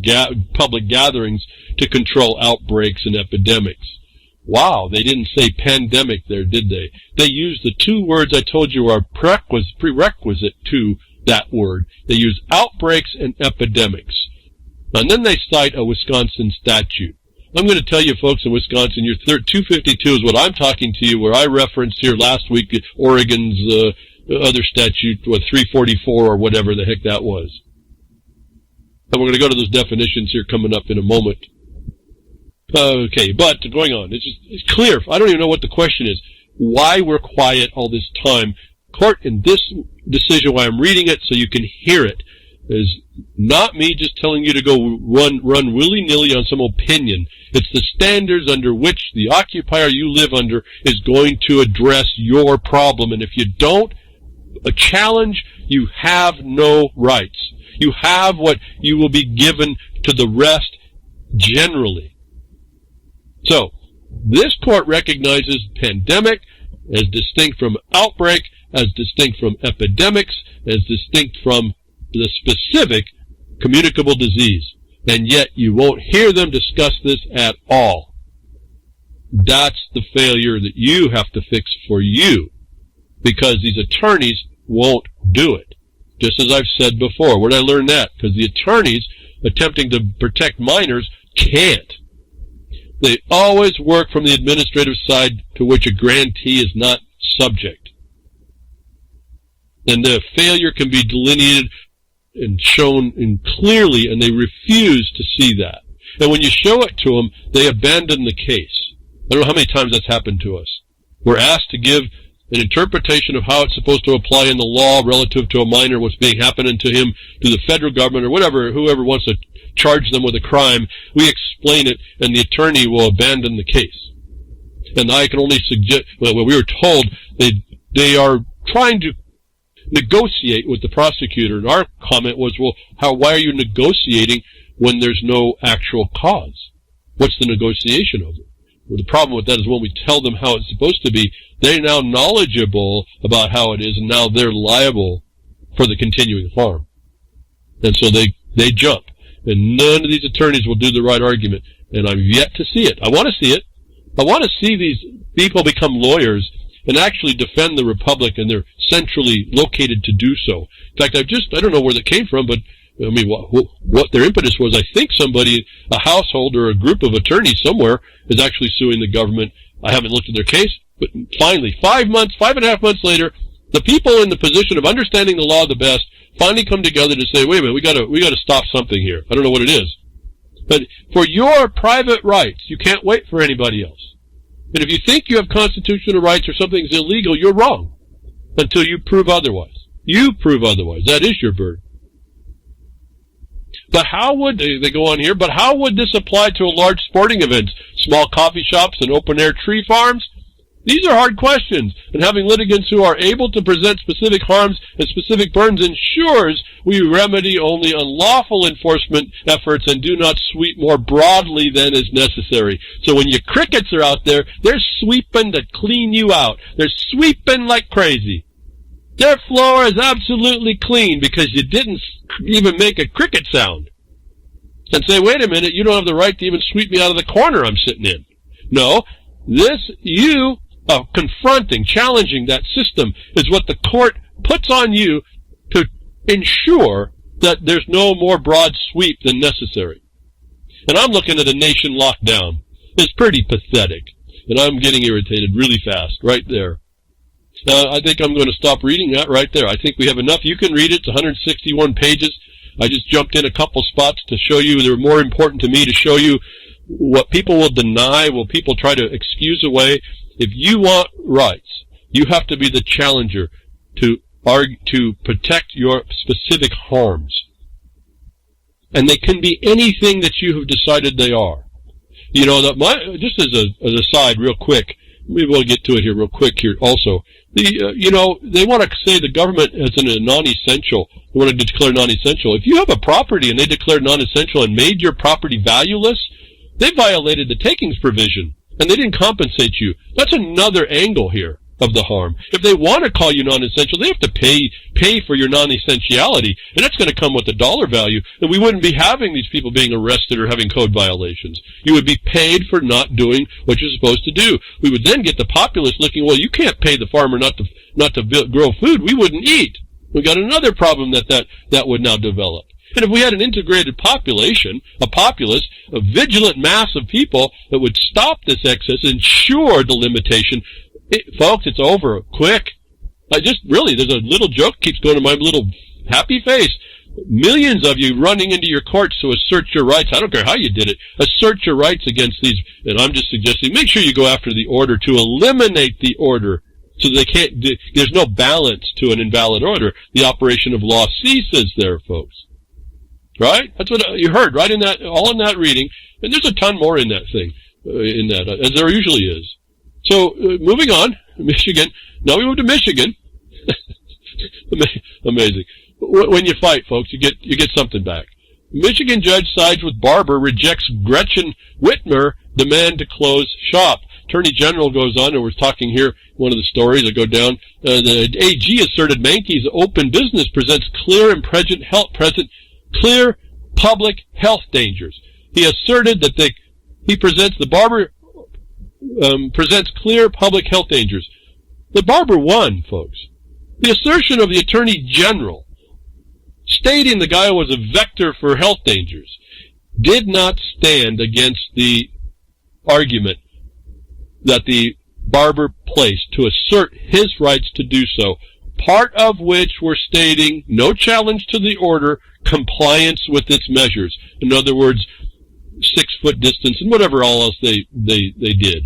public gatherings to control outbreaks and epidemics. Wow, they didn't say pandemic there, did they? They used the two words I told you are prerequisite to that word. They use outbreaks and epidemics. And then they cite a Wisconsin statute. I'm going to tell you, folks, in Wisconsin, your 252 is what I'm talking to you, where I referenced here last week Oregon's other statute, 344 or whatever the heck that was. And we're going to go to those definitions here coming up in a moment. Okay, but going on, it's clear. I don't even know what the question is. Why we're quiet all this time. Court, in this decision, why I'm reading it so you can hear it, is not me just telling you to go run willy-nilly on some opinion. It's the standards under which the occupier you live under is going to address your problem. And if you don't challenge, you have no rights. You have what you will be given to the rest generally. So, this court recognizes pandemic as distinct from outbreak, as distinct from epidemics, as distinct from the specific communicable disease. And yet you won't hear them discuss this at all. That's the failure that you have to fix for you, because these attorneys won't do it. Just as I've said before. Where did I learn that? Because the attorneys attempting to protect minors can't. They always work from the administrative side to which a grantee is not subject. And the failure can be delineated and shown clearly, and they refuse to see that. And when you show it to them, they abandon the case. I don't know how many times that's happened to us. We're asked to give an interpretation of how it's supposed to apply in the law relative to a minor, what's being happening to him, to the federal government, or whatever, whoever wants to charge them with a crime. We explain it, and the attorney will abandon the case. And I can only suggest, well, we were told they are trying to negotiate with the prosecutor, and our comment was, well, why are you negotiating when there's no actual cause? What's the negotiation over? Well, the problem with that is when we tell them how it's supposed to be, they're now knowledgeable about how it is, and now they're liable for the continuing harm. And so they jump. And none of these attorneys will do the right argument. And I've yet to see it. I want to see it. I want to see these people become lawyers and actually defend the Republic, and they're centrally located to do so. In fact, I don't know where that came from, but I mean, what their impetus was. I think somebody, a household or a group of attorneys somewhere, is actually suing the government I haven't looked at their case, but finally, 5.5 months later, the people in the position of understanding the law the best finally come together to say, wait a minute, we gotta stop something here. I don't know what it is. But for your private rights, you can't wait for anybody else. And if you think you have constitutional rights or something's illegal, you're wrong until you prove otherwise. You prove otherwise. That is your burden. But how would, they go on here, but how would this apply to a large sporting event, small coffee shops and open-air tree farms? These are hard questions, and having litigants who are able to present specific harms and specific burdens ensures we remedy only unlawful enforcement efforts and do not sweep more broadly than is necessary. So when your crickets are out there, they're sweeping to clean you out. They're sweeping like crazy. Their floor is absolutely clean because you didn't even make a cricket sound. And say, wait a minute, you don't have the right to even sweep me out of the corner I'm sitting in. No, you confronting, challenging that system is what the court puts on you to ensure that there's no more broad sweep than necessary. And I'm looking at a nation locked down. It's pretty pathetic. And I'm getting irritated really fast right there. I think I'm going to stop reading that right there. I think we have enough. You can read it. It's 161 pages. I just jumped in a couple spots to show you they're more important to me, to show you what people will deny, will people try to excuse away. If you want rights, you have to be the challenger to protect your specific harms. And they can be anything that you have decided they are. You know, just as an aside real quick, maybe we'll get to it here real quick here also. They want to say the government is a non-essential. They want to declare non-essential. If you have a property and they declare non-essential and made your property valueless, they violated the takings provision, and they didn't compensate you. That's another angle here of the harm. If they want to call you non-essential, they have to pay for your non-essentiality, and that's going to come with a dollar value, and we wouldn't be having these people being arrested or having code violations. You would be paid for not doing what you're supposed to do. We would then get the populace looking, well, you can't pay the farmer not to grow food. We wouldn't eat. We got another problem that would now develop. And if we had an integrated population, a populace, a vigilant mass of people that would stop this excess, ensure the limitation, folks, it's over. Quick. There's a little joke keeps going to my little happy face. Millions of you running into your courts to assert your rights. I don't care how you did it. Assert your rights against these. And I'm just suggesting, make sure you go after the order to eliminate the order. So there's no balance to an invalid order. The operation of law ceases there, folks. Right? That's what you heard, right? All in that reading. And there's a ton more in that thing, as there usually is. So, moving on, Michigan. Now we move to Michigan. Amazing. When you fight, folks, you get something back. Michigan judge sides with Barber, rejects Gretchen Whitmer demand to close shop. Attorney General goes on, and we're talking here, one of the stories that go down. The AG asserted Mankey's open business presents clear public health dangers. He asserted that the Barber presents clear public health dangers. The Barber won, folks. The assertion of the Attorney General stating the guy was a vector for health dangers did not stand against the argument that the Barber placed to assert his rights to do so, part of which were stating no challenge to the order, compliance with its measures. In other words, 6-foot distance and whatever all else they did.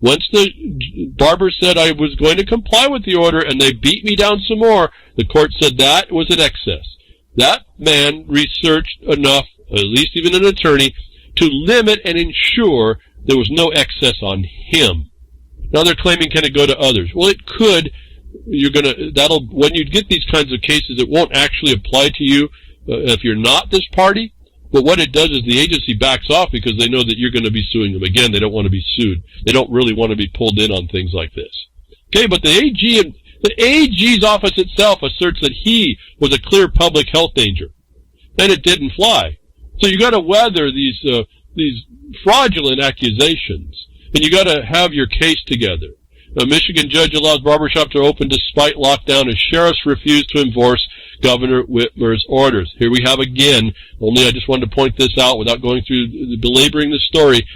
Once the Barber said I was going to comply with the order and they beat me down some more, the court said that was an excess. That man researched enough, at least even an attorney, to limit and ensure there was no excess on him. Now they're claiming, can it go to others? Well, it could. When you get these kinds of cases, it won't actually apply to you if you're not this party. But what it does is the agency backs off because they know that you're going to be suing them. Again, they don't want to be sued. They don't really want to be pulled in on things like this. Okay, but the AG's office itself asserts that he was a clear public health danger, and it didn't fly. So you got to weather these fraudulent accusations, and you got to have your case together. A Michigan judge allows barbershops to open despite lockdown as sheriffs refuse to enforce Governor Whitmer's orders. Here we have again, only I just wanted to point this out without going through belaboring the story,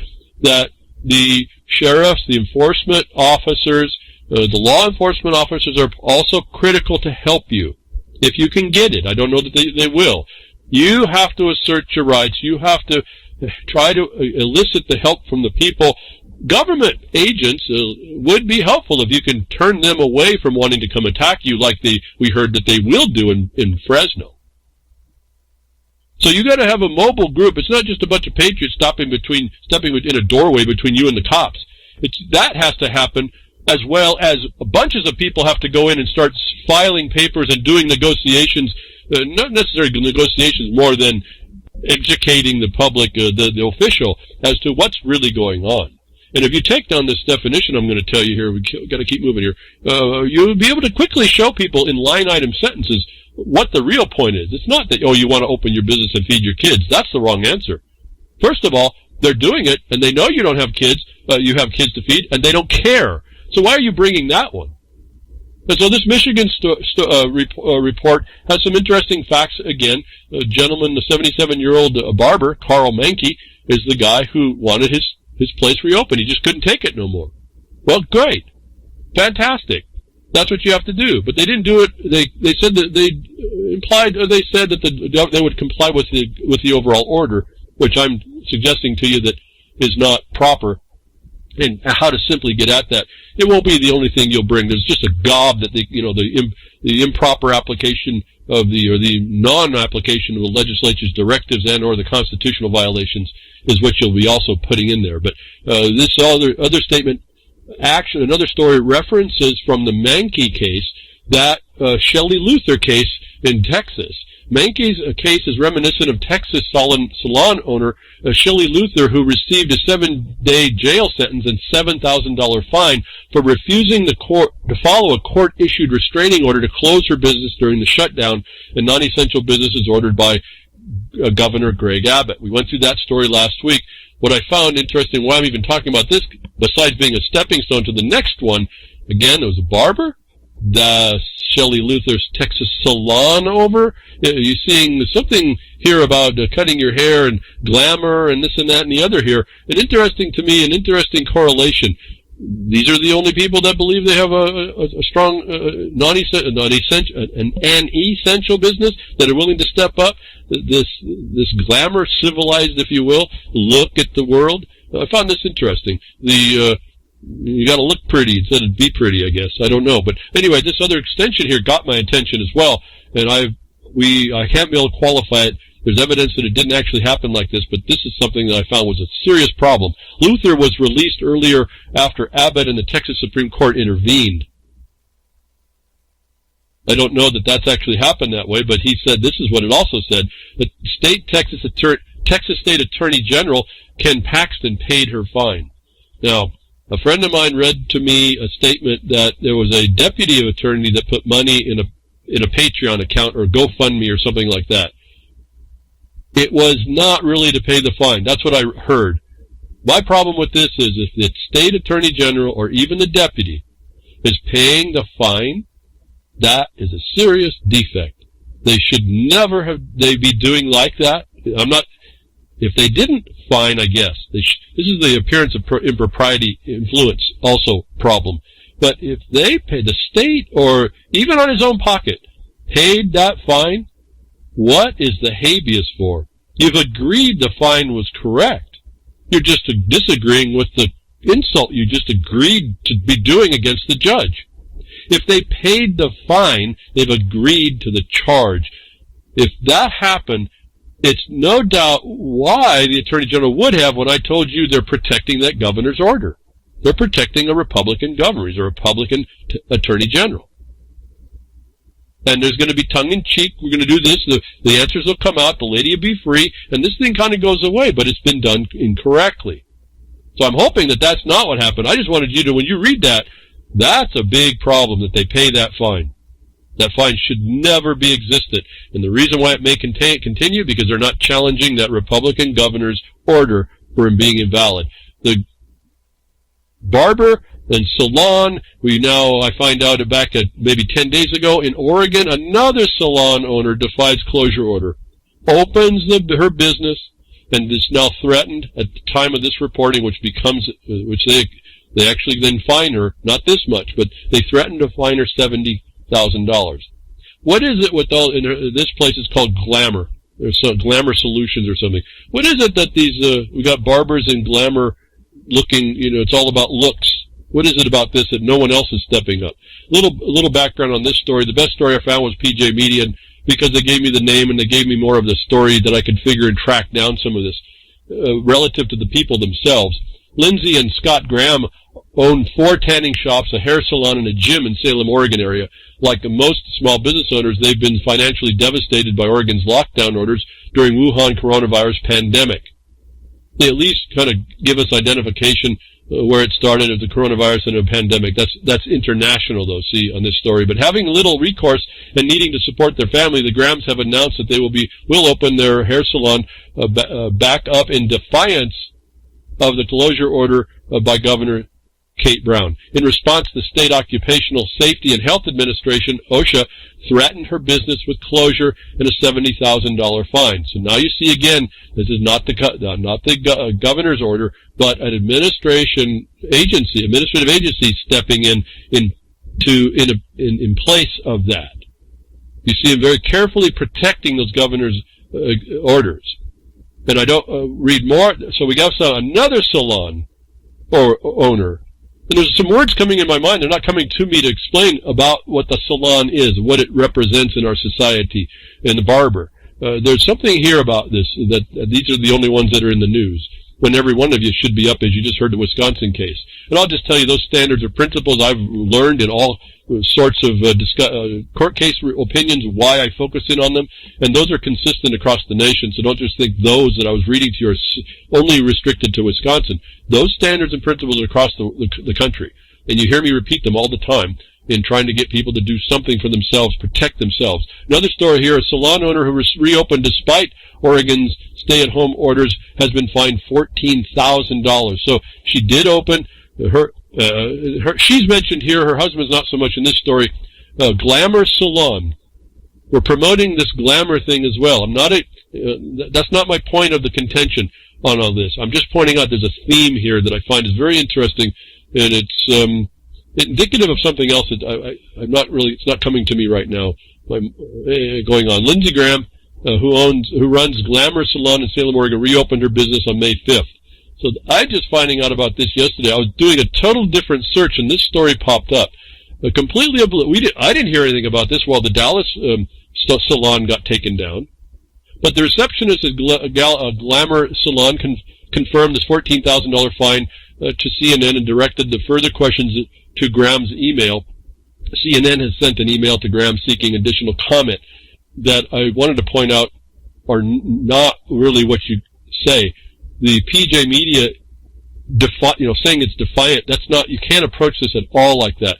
that the sheriffs, the enforcement officers, the law enforcement officers are also critical to help you. If you can get it. I don't know that they will. You have to assert your rights. You have to try to elicit the help from the people. Government agents would be helpful if you can turn them away from wanting to come attack you like we heard that they will do in Fresno. So you got to have a mobile group. It's not just a bunch of patriots stepping in a doorway between you and the cops. That has to happen, as well as bunches of people have to go in and start filing papers and doing negotiations, not necessarily negotiations more than educating the public, the official, as to what's really going on. And if you take down this definition I'm going to tell you here, we've got to keep moving here, you'll be able to quickly show people in line-item sentences what the real point is. It's not that, you want to open your business and feed your kids. That's the wrong answer. First of all, they're doing it, and they know you don't have kids, you have kids to feed, and they don't care. So why are you bringing that one? And so this Michigan report has some interesting facts again. A gentleman, the 77-year-old Barber, Carl Mankey, is the guy who wanted his place reopened. He just couldn't take it no more. Well, great. Fantastic. That's what you have to do. But they didn't do it. They said that they said that they would comply with the overall order, which I'm suggesting to you that is not proper. And how to simply get at that. It won't be the only thing you'll bring. There's just a gob that the improper application of the non-application of the legislature's directives and or the constitutional violations is what you'll be also putting in there. But this other statement, another story references from the Mankey case, that Shelley Luther case in Texas. Mankey's case is reminiscent of Texas salon owner Shelley Luther, who received a 7-day jail sentence and $7,000 fine for refusing to follow a court-issued restraining order to close her business during the shutdown and non-essential businesses ordered by Governor Greg Abbott. We went through that story last week. What I found interesting, why I'm even talking about this, besides being a stepping stone to the next one, again, it was a barber. The Shelley Luther's Texas Salon over. You're seeing something here about cutting your hair and glamour and this and that and the other here. An interesting correlation. These are the only people that believe they have a strong an essential business that are willing to step up. This glamour, civilized, if you will, look at the world. I found this interesting. You got to look pretty instead of be pretty, I guess. I don't know, but anyway, this other extension here got my attention as well, and I can't be able to qualify it. There's evidence that it didn't actually happen like this, but this is something that I found was a serious problem. Luther was released earlier after Abbott and the Texas Supreme Court intervened. I don't know that that's actually happened that way, but he said this is what it also said: the Texas State Attorney General Ken Paxton paid her fine. Now, a friend of mine read to me a statement that there was a deputy attorney that put money in a Patreon account or GoFundMe or something like that. It was not really to pay the fine. That's what I heard. My problem with this is if the state attorney general or even the deputy is paying the fine, that is a serious defect. They should never be doing like that. If they didn't, fine, I guess. This is the appearance of impropriety influence also problem. But if they pay, the state or even on his own pocket paid that fine, what is the habeas for? You've agreed the fine was correct. You're just disagreeing with the insult you just agreed to be doing against the judge. If they paid the fine, they've agreed to the charge. If that happened, it's no doubt why the Attorney General would have when I told you they're protecting that governor's order. They're protecting a Republican governor. He's a Republican Attorney General. And there's going to be tongue-in-cheek. We're going to do this. The answers will come out. The lady will be free. And this thing kind of goes away, but it's been done incorrectly. So I'm hoping that that's not what happened. I just wanted you to, when you read that, that's a big problem that they pay that fine. That fine should never be existed. And the reason why it may continue, because they're not challenging that Republican governor's order for him being invalid. The Barber and Salon, I find out back at maybe 10 days ago in Oregon, another salon owner defies closure order, opens her business, and is now threatened at the time of this reporting, which they They actually then fine her, not this much, but they threatened to fine her $70,000. What is it with all, this place is called Glamour. There's some Glamour Solutions or something. What is it that these, we got barbers and glamour looking, it's all about looks. What is it about this that no one else is stepping up? A little background on this story. The best story I found was PJ Media, because they gave me the name and they gave me more of the story that I could figure and track down some of this, relative to the people themselves. Lindsay and Scott Graham own 4 tanning shops, a hair salon, and a gym in Salem, Oregon area. Like most small business owners, they've been financially devastated by Oregon's lockdown orders during Wuhan coronavirus pandemic. They at least kind of give us identification where it started as the coronavirus and a pandemic. That's international, though, see, on this story. But having little recourse and needing to support their family, the Grahams have announced that they will open their hair salon back up in defiance of the closure order by Governor Kate Brown. In response, the State Occupational Safety and Health Administration, OSHA, threatened her business with closure and a $70,000 fine. So now you see again, this is not the governor's order, but an administrative agency stepping in place of that. You see him very carefully protecting those governor's orders. And I don't read more. So we got another salon owner. And there's some words coming in my mind. They're not coming to me to explain about what the salon is, what it represents in our society, and the barber. There's something here about this, that these are the only ones that are in the news, when every one of you should be up, as you just heard the Wisconsin case. And I'll just tell you, those standards or principles I've learned in all sorts of court case opinions, why I focus in on them, and those are consistent across the nation, so don't just think those that I was reading to you are only restricted to Wisconsin. Those standards and principles are across the country, and you hear me repeat them all the time in trying to get people to do something for themselves, protect themselves. Another story here, a salon owner who reopened despite Oregon's stay-at-home orders has been fined $14,000. So she did open. She's mentioned here, her husband's not so much in this story, Glamour Salon. We're promoting this glamour thing as well. That's not my point of the contention on all this. I'm just pointing out there's a theme here that I find is very interesting, and it's indicative of something else that it's not coming to me right now. Going on. Lindsey Graham, who runs Glamour Salon in Salem, Oregon, reopened her business on May 5th. So I just finding out about this yesterday. I was doing a total different search, and this story popped up. I didn't hear anything about this while the Dallas salon got taken down. But the receptionist at Glamour Salon confirmed this $14,000 fine to CNN and directed the further questions to Graham's email. CNN has sent an email to Graham seeking additional comment that I wanted to point out are not really what you say. The PJ Media, saying it's defiant, you can't approach this at all like that.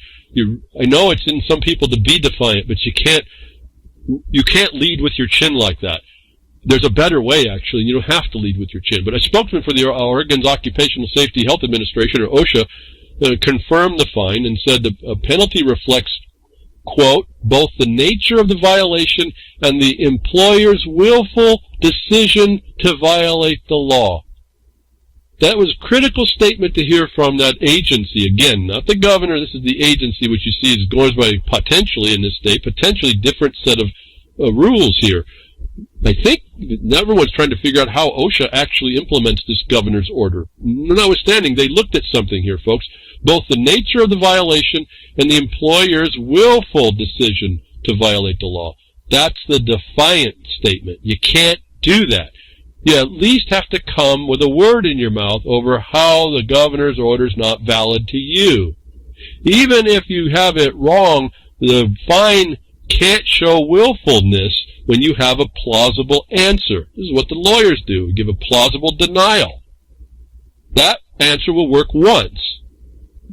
I know it's in some people to be defiant, but you can't lead with your chin like that. There's a better way, actually. You don't have to lead with your chin. But a spokesman for the Oregon's Occupational Safety Health Administration, or OSHA, confirmed the fine and said the penalty reflects, quote, both the nature of the violation and the employer's willful decision to violate the law. That was a critical statement to hear from that agency. Again, not the governor. This is the agency, which you see goes by potentially in this state, potentially different set of rules here. I think everyone's trying to figure out how OSHA actually implements this governor's order. Notwithstanding, they looked at something here, folks. Both the nature of the violation and the employer's willful decision to violate the law. That's the defiant statement. You can't do that. You at least have to come with a word in your mouth over how the governor's order is not valid to you. Even if you have it wrong, the fine can't show willfulness when you have a plausible answer. This is what the lawyers do. We give a plausible denial. That answer will work once.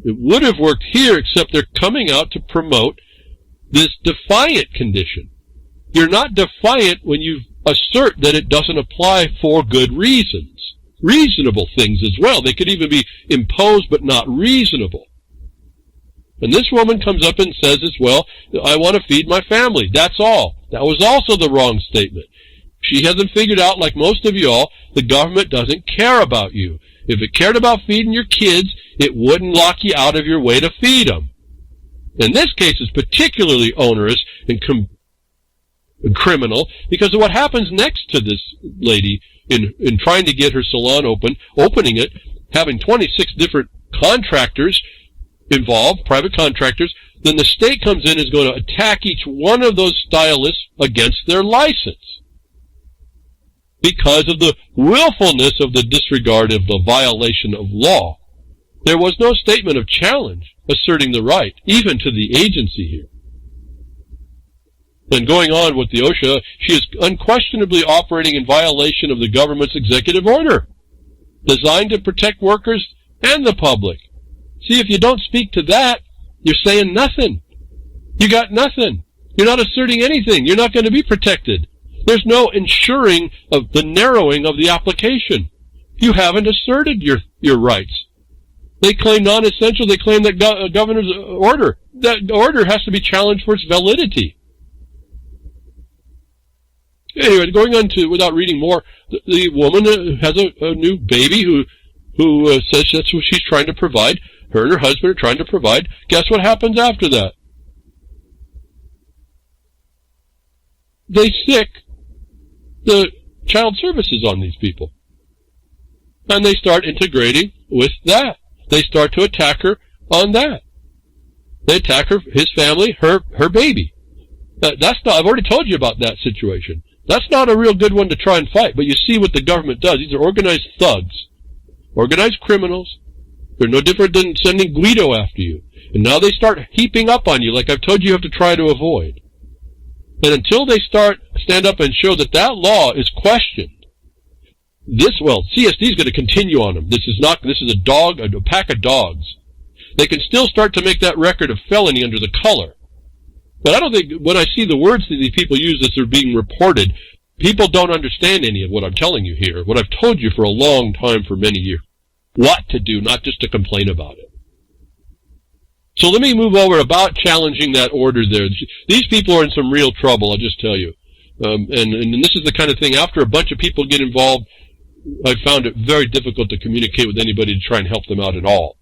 It would have worked here, except they're coming out to promote this defiant condition. You're not defiant when you assert that it doesn't apply for good reasons. Reasonable things as well. They could even be imposed but not reasonable. And this woman comes up and says as well, I want to feed my family. That's all. That was also the wrong statement. She hasn't figured out, like most of you all, the government doesn't care about you. If it cared about feeding your kids, it wouldn't lock you out of your way to feed them. In this case, it's particularly onerous and criminal because of what happens next to this lady in trying to get her salon opening it, having 26 different contractors involved, private contractors. Then the state comes in and is going to attack each one of those stylists against their license because of the willfulness of the disregard of the violation of law. There was no statement of challenge asserting the right, even to the agency here. And going on with the OSHA, she is unquestionably operating in violation of the government's executive order, designed to protect workers and the public. See, if you don't speak to that, you're saying nothing. You got nothing. You're not asserting anything. You're not going to be protected. There's no ensuring of the narrowing of the application. You haven't asserted your rights. They claim non-essential. They claim that governor's order. That order has to be challenged for its validity. Anyway, going on to, without reading more, the woman has a new baby who says that's what she's trying to provide. Her and her husband are trying to provide. Guess what happens after that? They sick the child services on these people. And they start integrating with that. They start to attack her on that. They attack her, his family, her baby. That's not, I've already told you about that situation. That's not a real good one to try and fight, but you see what the government does. These are organized thugs, organized criminals. They're no different than sending Guido after you. And now they start heaping up on you, like I've told you have to try to avoid. And until they stand up and show that that law is questioned, CSD is going to continue on them. This is a pack of dogs. They can still start to make that record of felony under the color. But I don't think, when I see the words that these people use as they're being reported, people don't understand any of what I'm telling you here, what I've told you for a long time, for many years. What to do, not just to complain about it. So let me move over about challenging that order there. These people are in some real trouble, I'll just tell you. And this is the kind of thing, after a bunch of people get involved, I found it very difficult to communicate with anybody to try and help them out at all.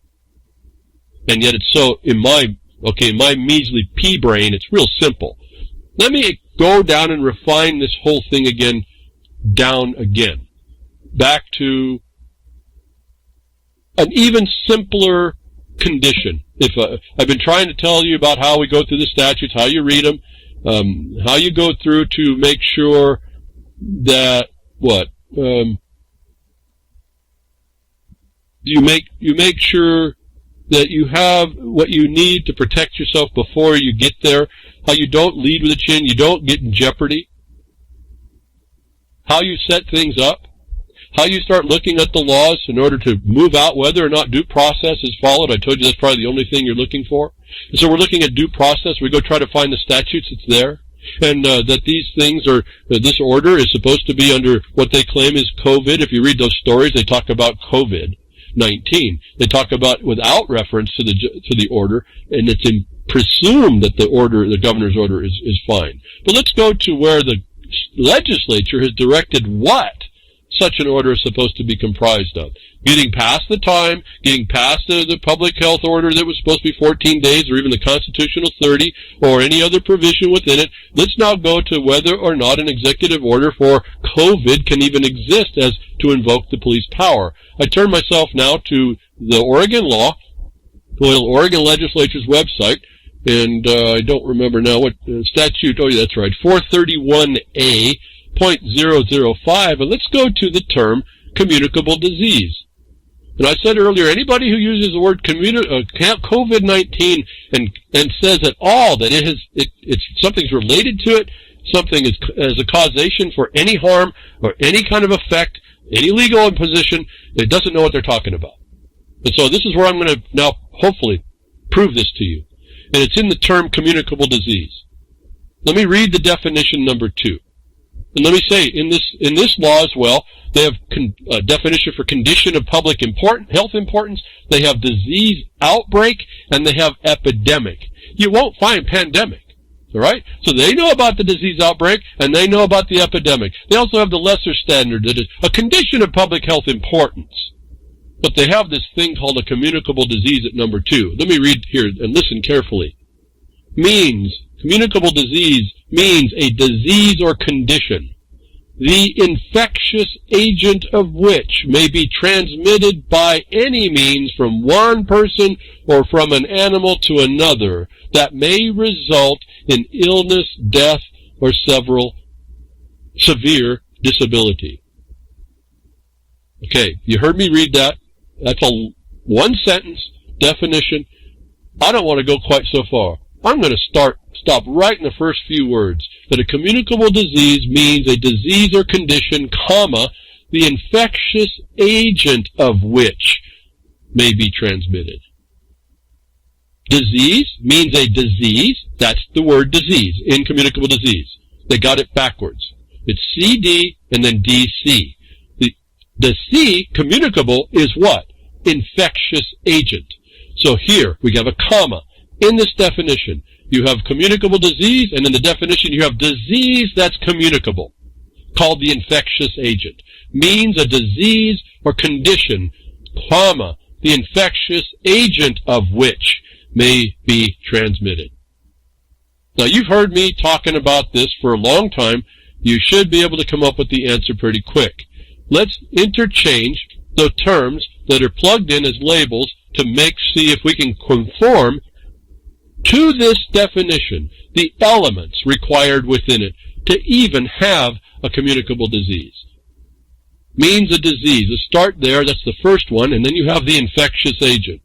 And yet it's so, in my measly pea brain, it's real simple. Let me go down and refine this whole thing again, back to an even simpler condition. I've been trying to tell you about how we go through the statutes, how you read them, how you go through to make sure that you make sure that you have what you need to protect yourself before you get there, how you don't lead with a chin, you don't get in jeopardy, how you set things up, how you start looking at the laws in order to move out whether or not due process is followed. I told you that's probably the only thing you're looking for. And so we're looking at due process. We go try to find the statutes that's there. And that these things this order is supposed to be under what they claim is COVID. If you read those stories, they talk about COVID-19. They talk about without reference to the order, and it's presumed that the governor's order is fine. But let's go to where the legislature has directed what such an order is supposed to be comprised of. Getting past the time, getting past the public health order that was supposed to be 14 days, or even the constitutional 30, or any other provision within it. Let's now go to whether or not an executive order for COVID can even exist as to invoke the police power. I turn myself now to the Oregon law, the Oregon legislature's website, and I don't remember now what statute. Oh, yeah, that's right, 431A. 0.005, and let's go to the term communicable disease. And I said earlier, anybody who uses the word COVID-19 and says at all that it's something's related to it, something as a causation for any harm or any kind of effect, any legal imposition, it doesn't know what they're talking about. And so this is where I'm going to now hopefully prove this to you. And it's in the term communicable disease. Let me read the definition number 2. And let me say, in this law as well, they have a definition for condition of public health importance. They have disease outbreak, and they have epidemic. You won't find pandemic, all right? So they know about the disease outbreak, and they know about the epidemic. They also have the lesser standard that is a condition of public health importance. But they have this thing called a communicable disease at number 2. Let me read here and listen carefully. Communicable disease means a disease or condition, the infectious agent of which may be transmitted by any means from one person or from an animal to another that may result in illness, death, or severe disability. Okay, you heard me read that. That's a one-sentence definition. I don't want to go quite so far. I'm going to stop right in the first few words. That a communicable disease means a disease or condition, comma, the infectious agent of which may be transmitted. Disease means a disease. That's the word disease, incommunicable disease. They got it backwards. It's CD and then DC. The C, communicable, is what? Infectious agent. So here we have a comma. In this definition, you have communicable disease, and in the definition you have disease that's communicable, called the infectious agent. Means a disease or condition, comma, the infectious agent of which may be transmitted. Now you've heard me talking about this for a long time. You should be able to come up with the answer pretty quick. Let's interchange the terms that are plugged in as labels to see if we can conform to this definition the elements required within it to even have a communicable disease. Means a disease. Let's start there. That's the first one. And then you have the infectious agent.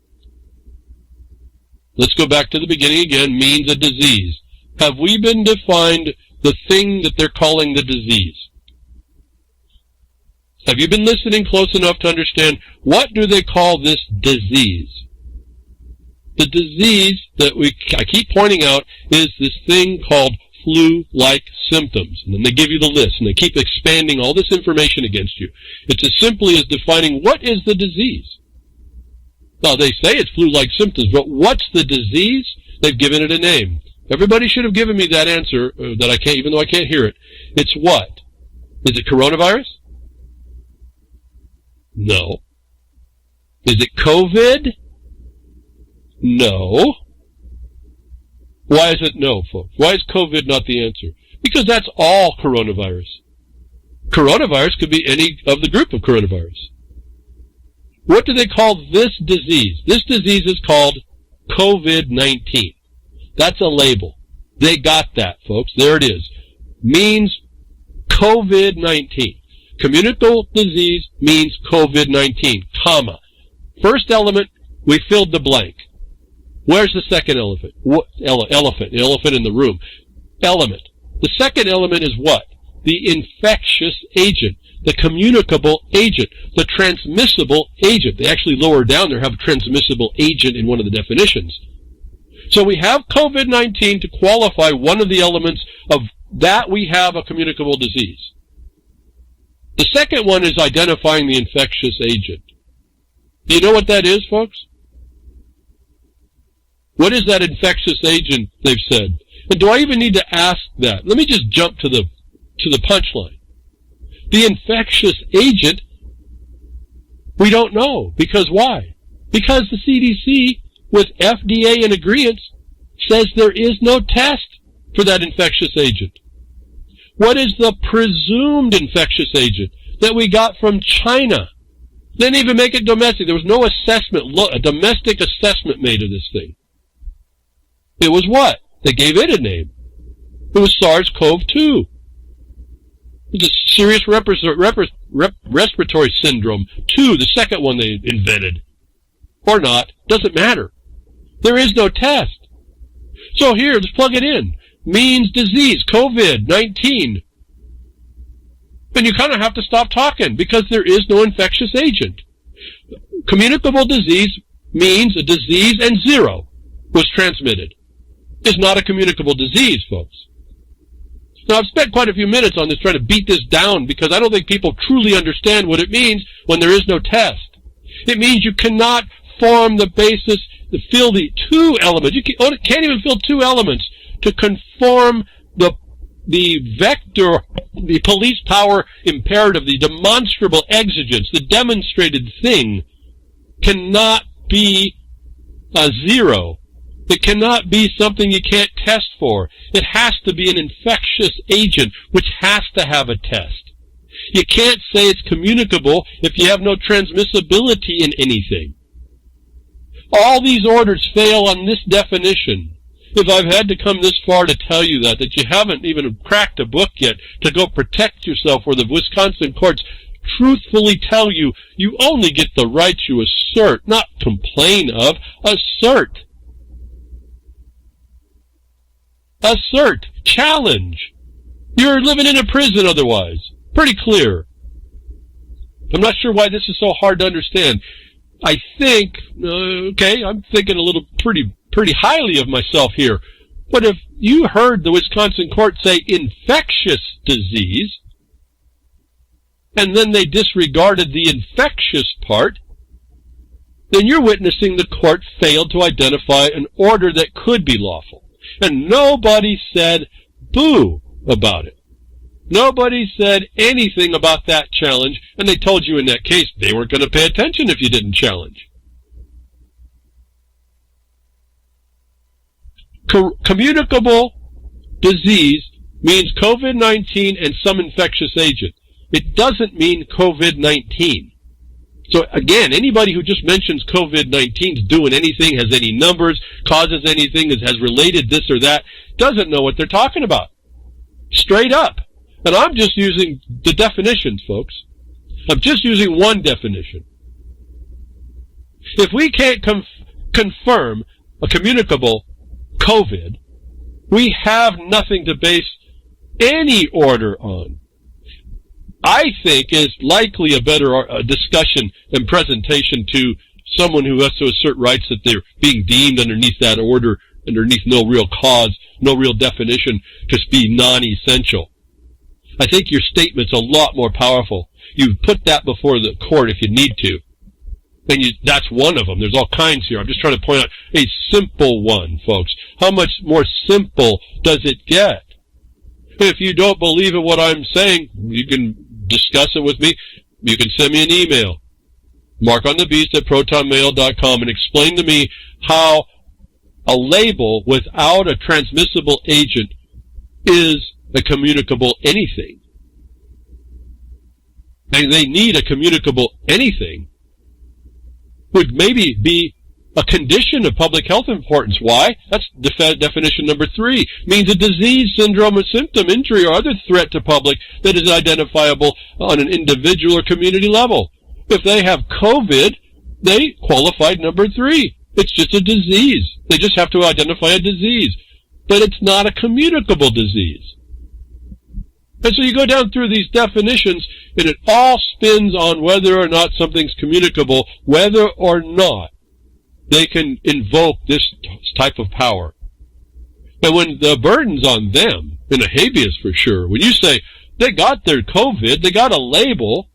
Let's go back to the beginning again. Means a disease. Have we been defined the thing that they're calling the disease? Have you been listening close enough to understand what do they call this disease? The disease that I keep pointing out is this thing called flu-like symptoms. And then they give you the list, and they keep expanding all this information against you. It's as simply as defining what is the disease. Now, they say it's flu-like symptoms, but what's the disease? They've given it a name. Everybody should have given me that answer that I can't, even though I can't hear it. It's what? Is it coronavirus? No. Is it COVID? No. Why is it no, folks? Why is COVID not the answer? Because that's all coronavirus. Coronavirus could be any of the group of coronavirus. What do they call this disease? This disease is called COVID-19. That's a label. They got that, folks. There it is. Means COVID-19. Communicable disease means COVID-19, comma. First element, we filled the blank. Where's the second elephant? Elephant in the room. Element. The second element is what? The infectious agent, the communicable agent, the transmissible agent. They actually lower down there have transmissible agent in one of the definitions. So we have COVID-19 to qualify one of the elements of that we have a communicable disease. The second one is identifying the infectious agent. Do you know what that is, folks? What is that infectious agent they've said? And do I even need to ask that? Let me just jump to the punchline. The infectious agent, we don't know. Because why? Because the CDC, with FDA in agreement, says there is no test for that infectious agent. What is the presumed infectious agent that we got from China? They didn't even make it domestic. There was no assessment, a domestic assessment made of this thing. It was what? They gave it a name. It was SARS-CoV-2. It's a serious respiratory syndrome. 2, the second one they invented. Or not. Doesn't matter. There is no test. So here, let's plug it in. Means disease, COVID-19. Then you kind of have to stop talking because there is no infectious agent. Communicable disease means a disease and 0 was transmitted. It's not a communicable disease, folks. Now, I've spent quite a few minutes on this trying to beat this down because I don't think people truly understand what it means when there is no test. It means you cannot form the basis to fill the 2 elements. You can't even fill 2 elements to conform the vector, the police power imperative, the demonstrable exigence, the demonstrated thing cannot be a zero. It cannot be something you can't test for. It has to be an infectious agent, which has to have a test. You can't say it's communicable if you have no transmissibility in anything. All these orders fail on this definition. If I've had to come this far to tell you that you haven't even cracked a book yet to go protect yourself, where the Wisconsin courts truthfully tell you you only get the rights you assert, not complain of, assert. Assert. Challenge. You're living in a prison otherwise. Pretty clear. I'm not sure why this is so hard to understand. I think, I'm thinking a little pretty highly of myself here. But if you heard the Wisconsin court say infectious disease, and then they disregarded the infectious part, then you're witnessing the court failed to identify an order that could be lawful. And nobody said boo about it. Nobody said anything about that challenge, and they told you in that case they weren't going to pay attention if you didn't challenge. Communicable disease means COVID-19 and some infectious agent. It doesn't mean COVID-19. So again, anybody who just mentions COVID-19 is doing anything, has any numbers, causes anything, has related this or that, doesn't know what they're talking about. Straight up. And I'm just using the definitions, folks. I'm just using one definition. If we can't confirm a communicable COVID, we have nothing to base any order on. I think is likely a better discussion and presentation to someone who has to assert rights that they're being deemed underneath that order, underneath no real cause, no real definition, to be non-essential. I think your statement's a lot more powerful. You put that before the court if you need to. And that's one of them. There's all kinds here. I'm just trying to point out a simple one, folks. How much more simple does it get? If you don't believe in what I'm saying, you can discuss it with me. You can send me an email, markonthebeast@protonmail.com, and explain to me how a label without a transmissible agent is a communicable anything. And they need a communicable anything would maybe be a condition of public health importance. Why? That's definition number 3. Means a disease, syndrome, a symptom, injury, or other threat to public that is identifiable on an individual or community level. If they have COVID, they qualified number 3. It's just a disease. They just have to identify a disease. But it's not a communicable disease. And so you go down through these definitions, and it all spins on whether or not something's communicable, whether or not they can invoke this type of power. And when the burden's on them, in a habeas for sure, when you say they got their COVID, they got a label,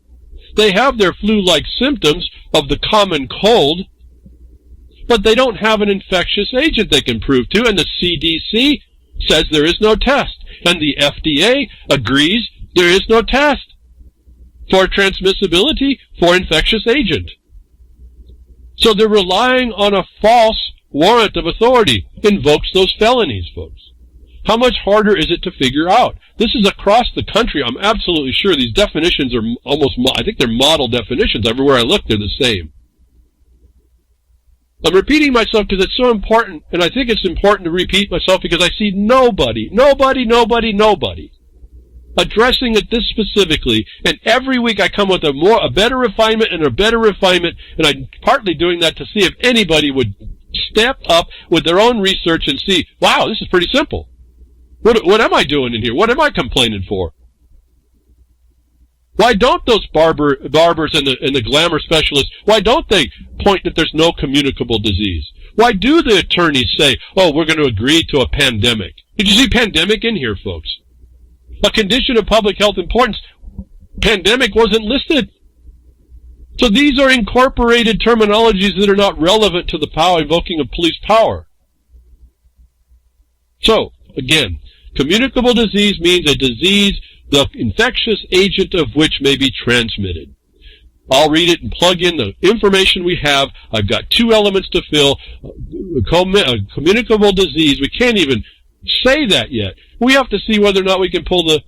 they have their flu-like symptoms of the common cold, but they don't have an infectious agent they can prove to, and the CDC says there is no test, and the FDA agrees there is no test for transmissibility for infectious agent. So they're relying on a false warrant of authority. Invokes those felonies, folks. How much harder is it to figure out? This is across the country. I'm absolutely sure these definitions are I think they're model definitions. Everywhere I look, they're the same. I'm repeating myself because it's so important, and I think it's important to repeat myself because I see nobody addressing it this specifically, and every week I come with a better refinement and a better refinement, and I'm partly doing that to see if anybody would step up with their own research and see, wow, this is pretty simple. What am I doing in here? What am I complaining for? Why don't those barbers and the glamour specialists, why don't they point that there's no communicable disease? Why do the attorneys say, oh, we're going to agree to a pandemic? Did you see pandemic in here, folks? A condition of public health importance. Pandemic wasn't listed. So these are incorporated terminologies that are not relevant to the power, invoking of police power. So, again, communicable disease means a disease the infectious agent of which may be transmitted. I'll read it and plug in the information we have. I've got 2 elements to fill. Communicable disease. We can't even say that yet. We have to see whether or not we can pull the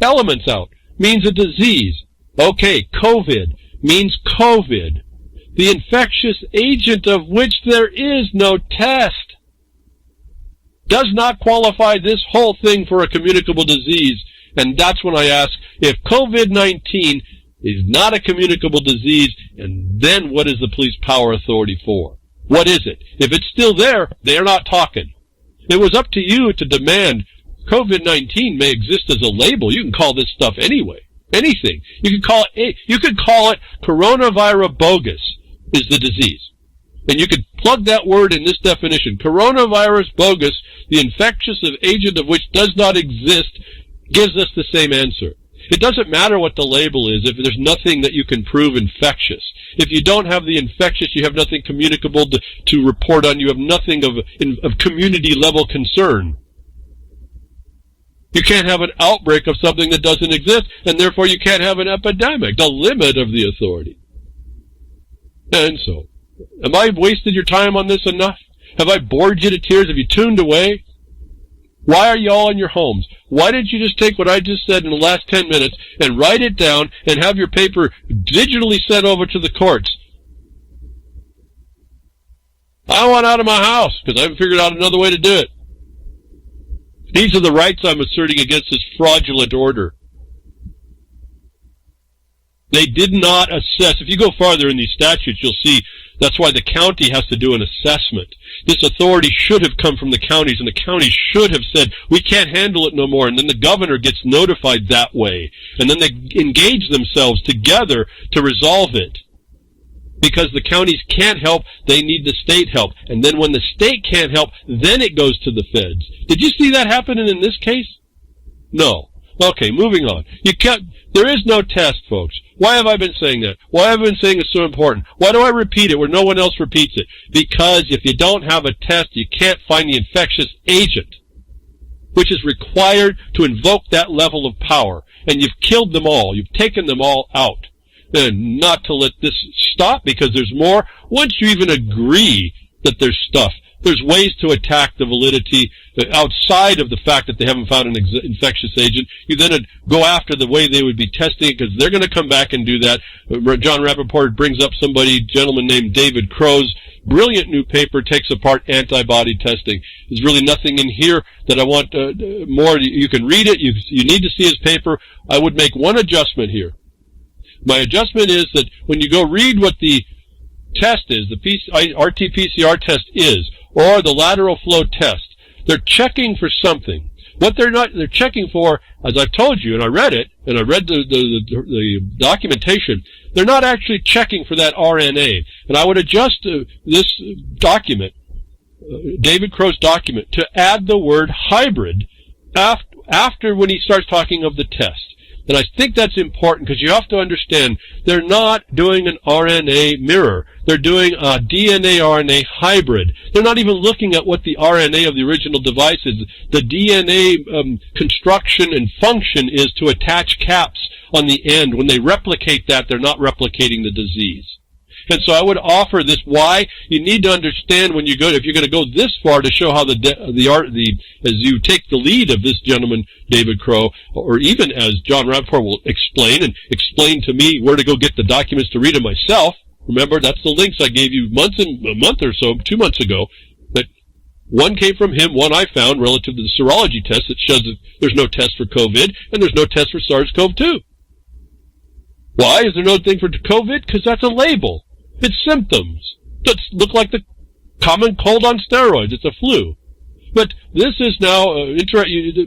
elements out. Means a disease. Okay, COVID means COVID. The infectious agent of which there is no test. Does not qualify this whole thing for a communicable disease. And that's when I ask, if COVID-19 is not a communicable disease, and then what is the police power authority for? What is it? If it's still there, they're not talking. It was up to you to demand COVID-19 may exist as a label. You can call this stuff anyway. Anything. You could call it coronavirus bogus is the disease. And you could plug that word in this definition. Coronavirus bogus, the infectious agent of which does not exist, gives us the same answer. It doesn't matter what the label is if there's nothing that you can prove infectious. If you don't have the infectious, you have nothing communicable to report on. You have nothing of community-level concern. You can't have an outbreak of something that doesn't exist, and therefore you can't have an epidemic, the limit of the authority. And so, have I wasted your time on this enough? Have I bored you to tears? Have you tuned away? Why are you all in your homes? Why didn't you just take what I just said in the last 10 minutes and write it down and have your paper digitally sent over to the courts? I want out of my house because I haven't figured out another way to do it. These are the rights I'm asserting against this fraudulent order. They did not assess. If you go farther in these statutes, you'll see that's why the county has to do an assessment. This authority should have come from the counties, and the counties should have said, we can't handle it no more, and then the governor gets notified that way. And then they engage themselves together to resolve it. Because the counties can't help, they need the state help. And then when the state can't help, then it goes to the feds. Did you see that happening in this case? No. Okay, moving on. There is no test, folks. Why have I been saying that? Why have I been saying it's so important? Why do I repeat it where no one else repeats it? Because if you don't have a test, you can't find the infectious agent, which is required to invoke that level of power. And you've killed them all. You've taken them all out. And not to let this stop because there's more. Once you even agree that there's stuff, there's ways to attack the validity outside of the fact that they haven't found an infectious agent. You then go after the way they would be testing it because they're going to come back and do that. John Rappaport brings up gentleman named David Crowe's brilliant new paper, takes apart antibody testing. There's really nothing in here that I want more. You can read it. You need to see his paper. I would make one adjustment here. My adjustment is that when you go read what the test is, the RT-PCR test is, or the lateral flow test, they're checking for something. What they're checking for, as I've told you, and I read it, and I read the documentation, they're not actually checking for that RNA. And I would adjust this document, David Crowe's document, to add the word hybrid after when he starts talking of the test. And I think that's important because you have to understand they're not doing an RNA mirror. They're doing a DNA-RNA hybrid. They're not even looking at what the RNA of the original device is. The DNA construction and function is to attach caps on the end. When they replicate that, they're not replicating the disease. And so I would offer this why you need to understand when you go, if you're going to go this far to show how as you take the lead of this gentleman, David Crowe, or even as John Rappaport will explain to me where to go get the documents to read them myself. Remember, that's the links I gave you a month or so, 2 months ago. But one came from him, one I found relative to the serology test that shows that there's no test for COVID and there's no test for SARS-CoV-2. Why is there no thing for COVID? Because that's a label. It's symptoms that look like the common cold on steroids. It's a flu. But this is now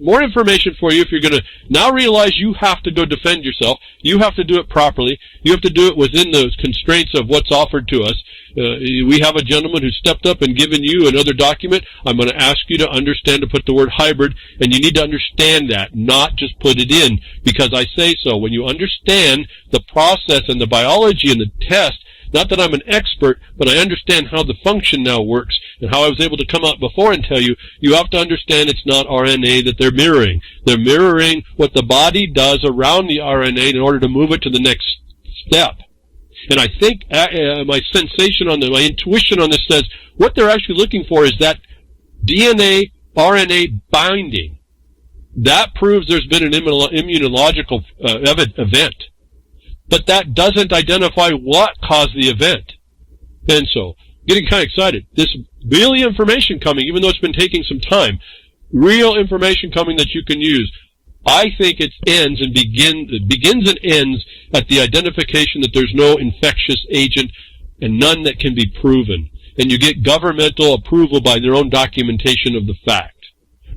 more information for you if you're going to now realize you have to go defend yourself. You have to do it properly. You have to do it within the constraints of what's offered to us. We have a gentleman who stepped up and given you another document. I'm going to ask you to understand to put the word hybrid, and you need to understand that, not just put it in because I say so. When you understand the process and the biology and the test, not that I'm an expert, but I understand how the function now works and how I was able to come out before and tell you, you have to understand it's not RNA that they're mirroring. They're mirroring what the body does around the RNA in order to move it to the next step. And I think my sensation on my intuition on this says what they're actually looking for is that DNA, RNA binding. That proves there's been an immunological event. But that doesn't identify what caused the event. And so, getting kind of excited. This really information coming, even though it's been taking some time, real information coming that you can use. I think it ends and begins and ends at the identification that there's no infectious agent and none that can be proven. And you get governmental approval by their own documentation of the fact.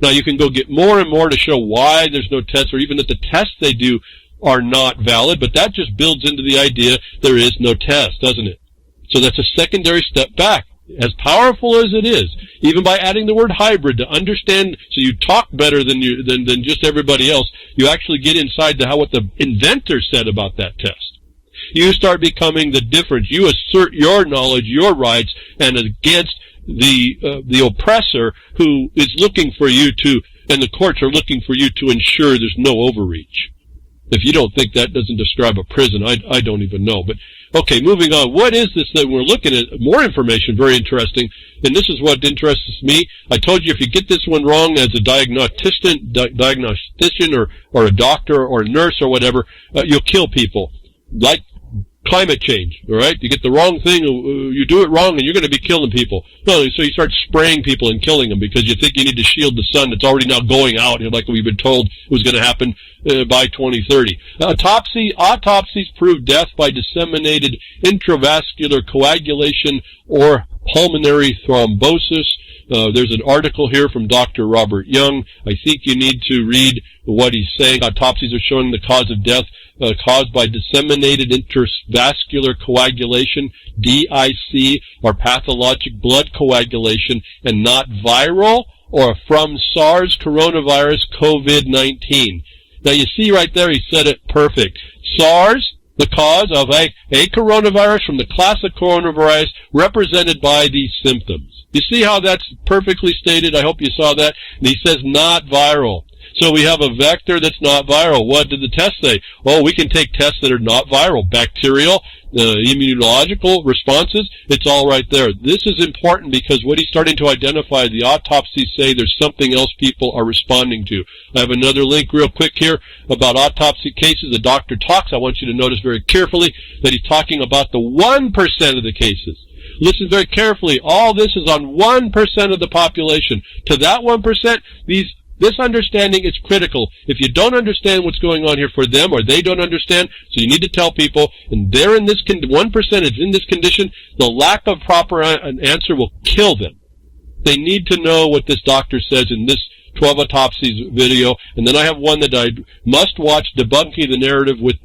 Now you can go get more and more to show why there's no tests, or even that the tests they do are not valid, but that just builds into the idea there is no test, doesn't it? So that's a secondary step back. As powerful as it is, even by adding the word hybrid to understand, so you talk better than just everybody else, you actually get inside to what the inventor said about that test. You start becoming the difference. You assert your knowledge, your rights, and against the oppressor who is looking for you to, and the courts are looking for you to ensure there's no overreach. If you don't think that doesn't describe a prison, I don't even know. But, okay, moving on. What is this that we're looking at? More information, very interesting. And this is what interests me. I told you if you get this one wrong as a diagnostician or a doctor or a nurse or whatever, you'll kill people. Like climate change, all right? You get the wrong thing, you do it wrong, and you're going to be killing people. No, so you start spraying people and killing them because you think you need to shield the sun that's already now going out, like we've been told was going to happen by 2030. Autopsies prove death by disseminated intravascular coagulation or pulmonary thrombosis. There's an article here from Dr. Robert Young. I think you need to read what he's saying. Autopsies are showing the cause of death caused by disseminated intravascular coagulation, DIC, or pathologic blood coagulation, and not viral or from SARS coronavirus COVID-19. Now you see right there, he said it perfect. SARS, the cause of a coronavirus from the class of coronavirus represented by these symptoms. You see how that's perfectly stated? I hope you saw that. And he says not viral. So we have a vector that's not viral. What did the test say? Oh, we can take tests that are not viral. Bacterial, immunological responses, it's all right there. This is important because what he's starting to identify, the autopsies say there's something else people are responding to. I have another link real quick here about autopsy cases. The doctor talks. I want you to notice very carefully that he's talking about the 1% of the cases. Listen very carefully. All this is on 1% of the population. To that 1%, this understanding is critical. If you don't understand what's going on here for them, or they don't understand, so you need to tell people, and they're in this 1% is in this condition, the lack of proper answer will kill them. They need to know what this doctor says in this 12 autopsies video. And then I have one that I must watch, Debunking the Narrative with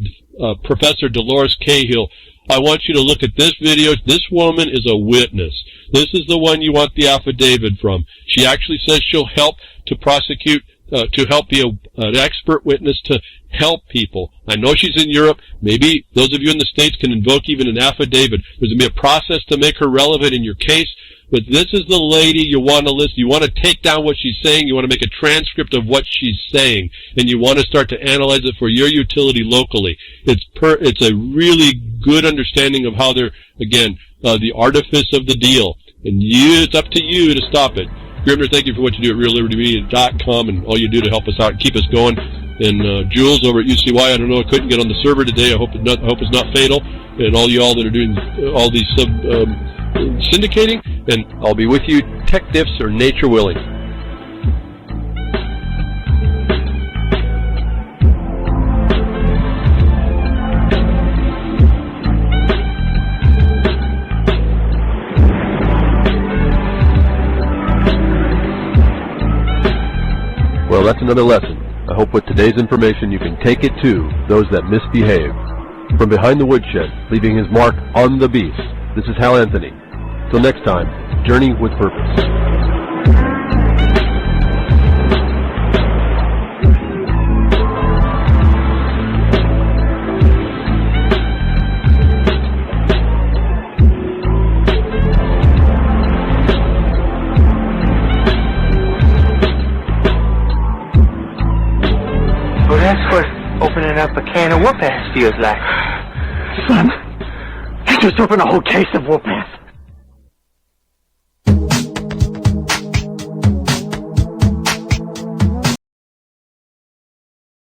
Professor Dolores Cahill. I want you to look at this video. This woman is a witness. This is the one you want the affidavit from. She actually says she'll help to prosecute, to help be an expert witness to help people. I know she's in Europe. Maybe those of you in the States can invoke even an affidavit. There's going to be a process to make her relevant in your case. But this is the lady you want to listen. You want to take down what she's saying. You want to make a transcript of what she's saying. And you want to start to analyze it for your utility locally. It's a really good understanding of how they're, again, the artifice of the deal. And it's up to you to stop it. Grimner, thank you for what you do at reallibertymedia.com and all you do to help us out and keep us going. And Jules over at UCY, I don't know, I couldn't get on the server today. I hope it's not fatal. And all y'all that are doing all these syndicating, and I'll be with you, tech diffs or nature willing. Well, that's another lesson. I hope with today's information you can take it to those that misbehave. From behind the woodshed, leaving his mark on the beast, this is Hal Anthony. Till next time, journey with purpose. Well, that's what opening up a can of whoop-ass feels like. Son, just opened a whole case of whooping.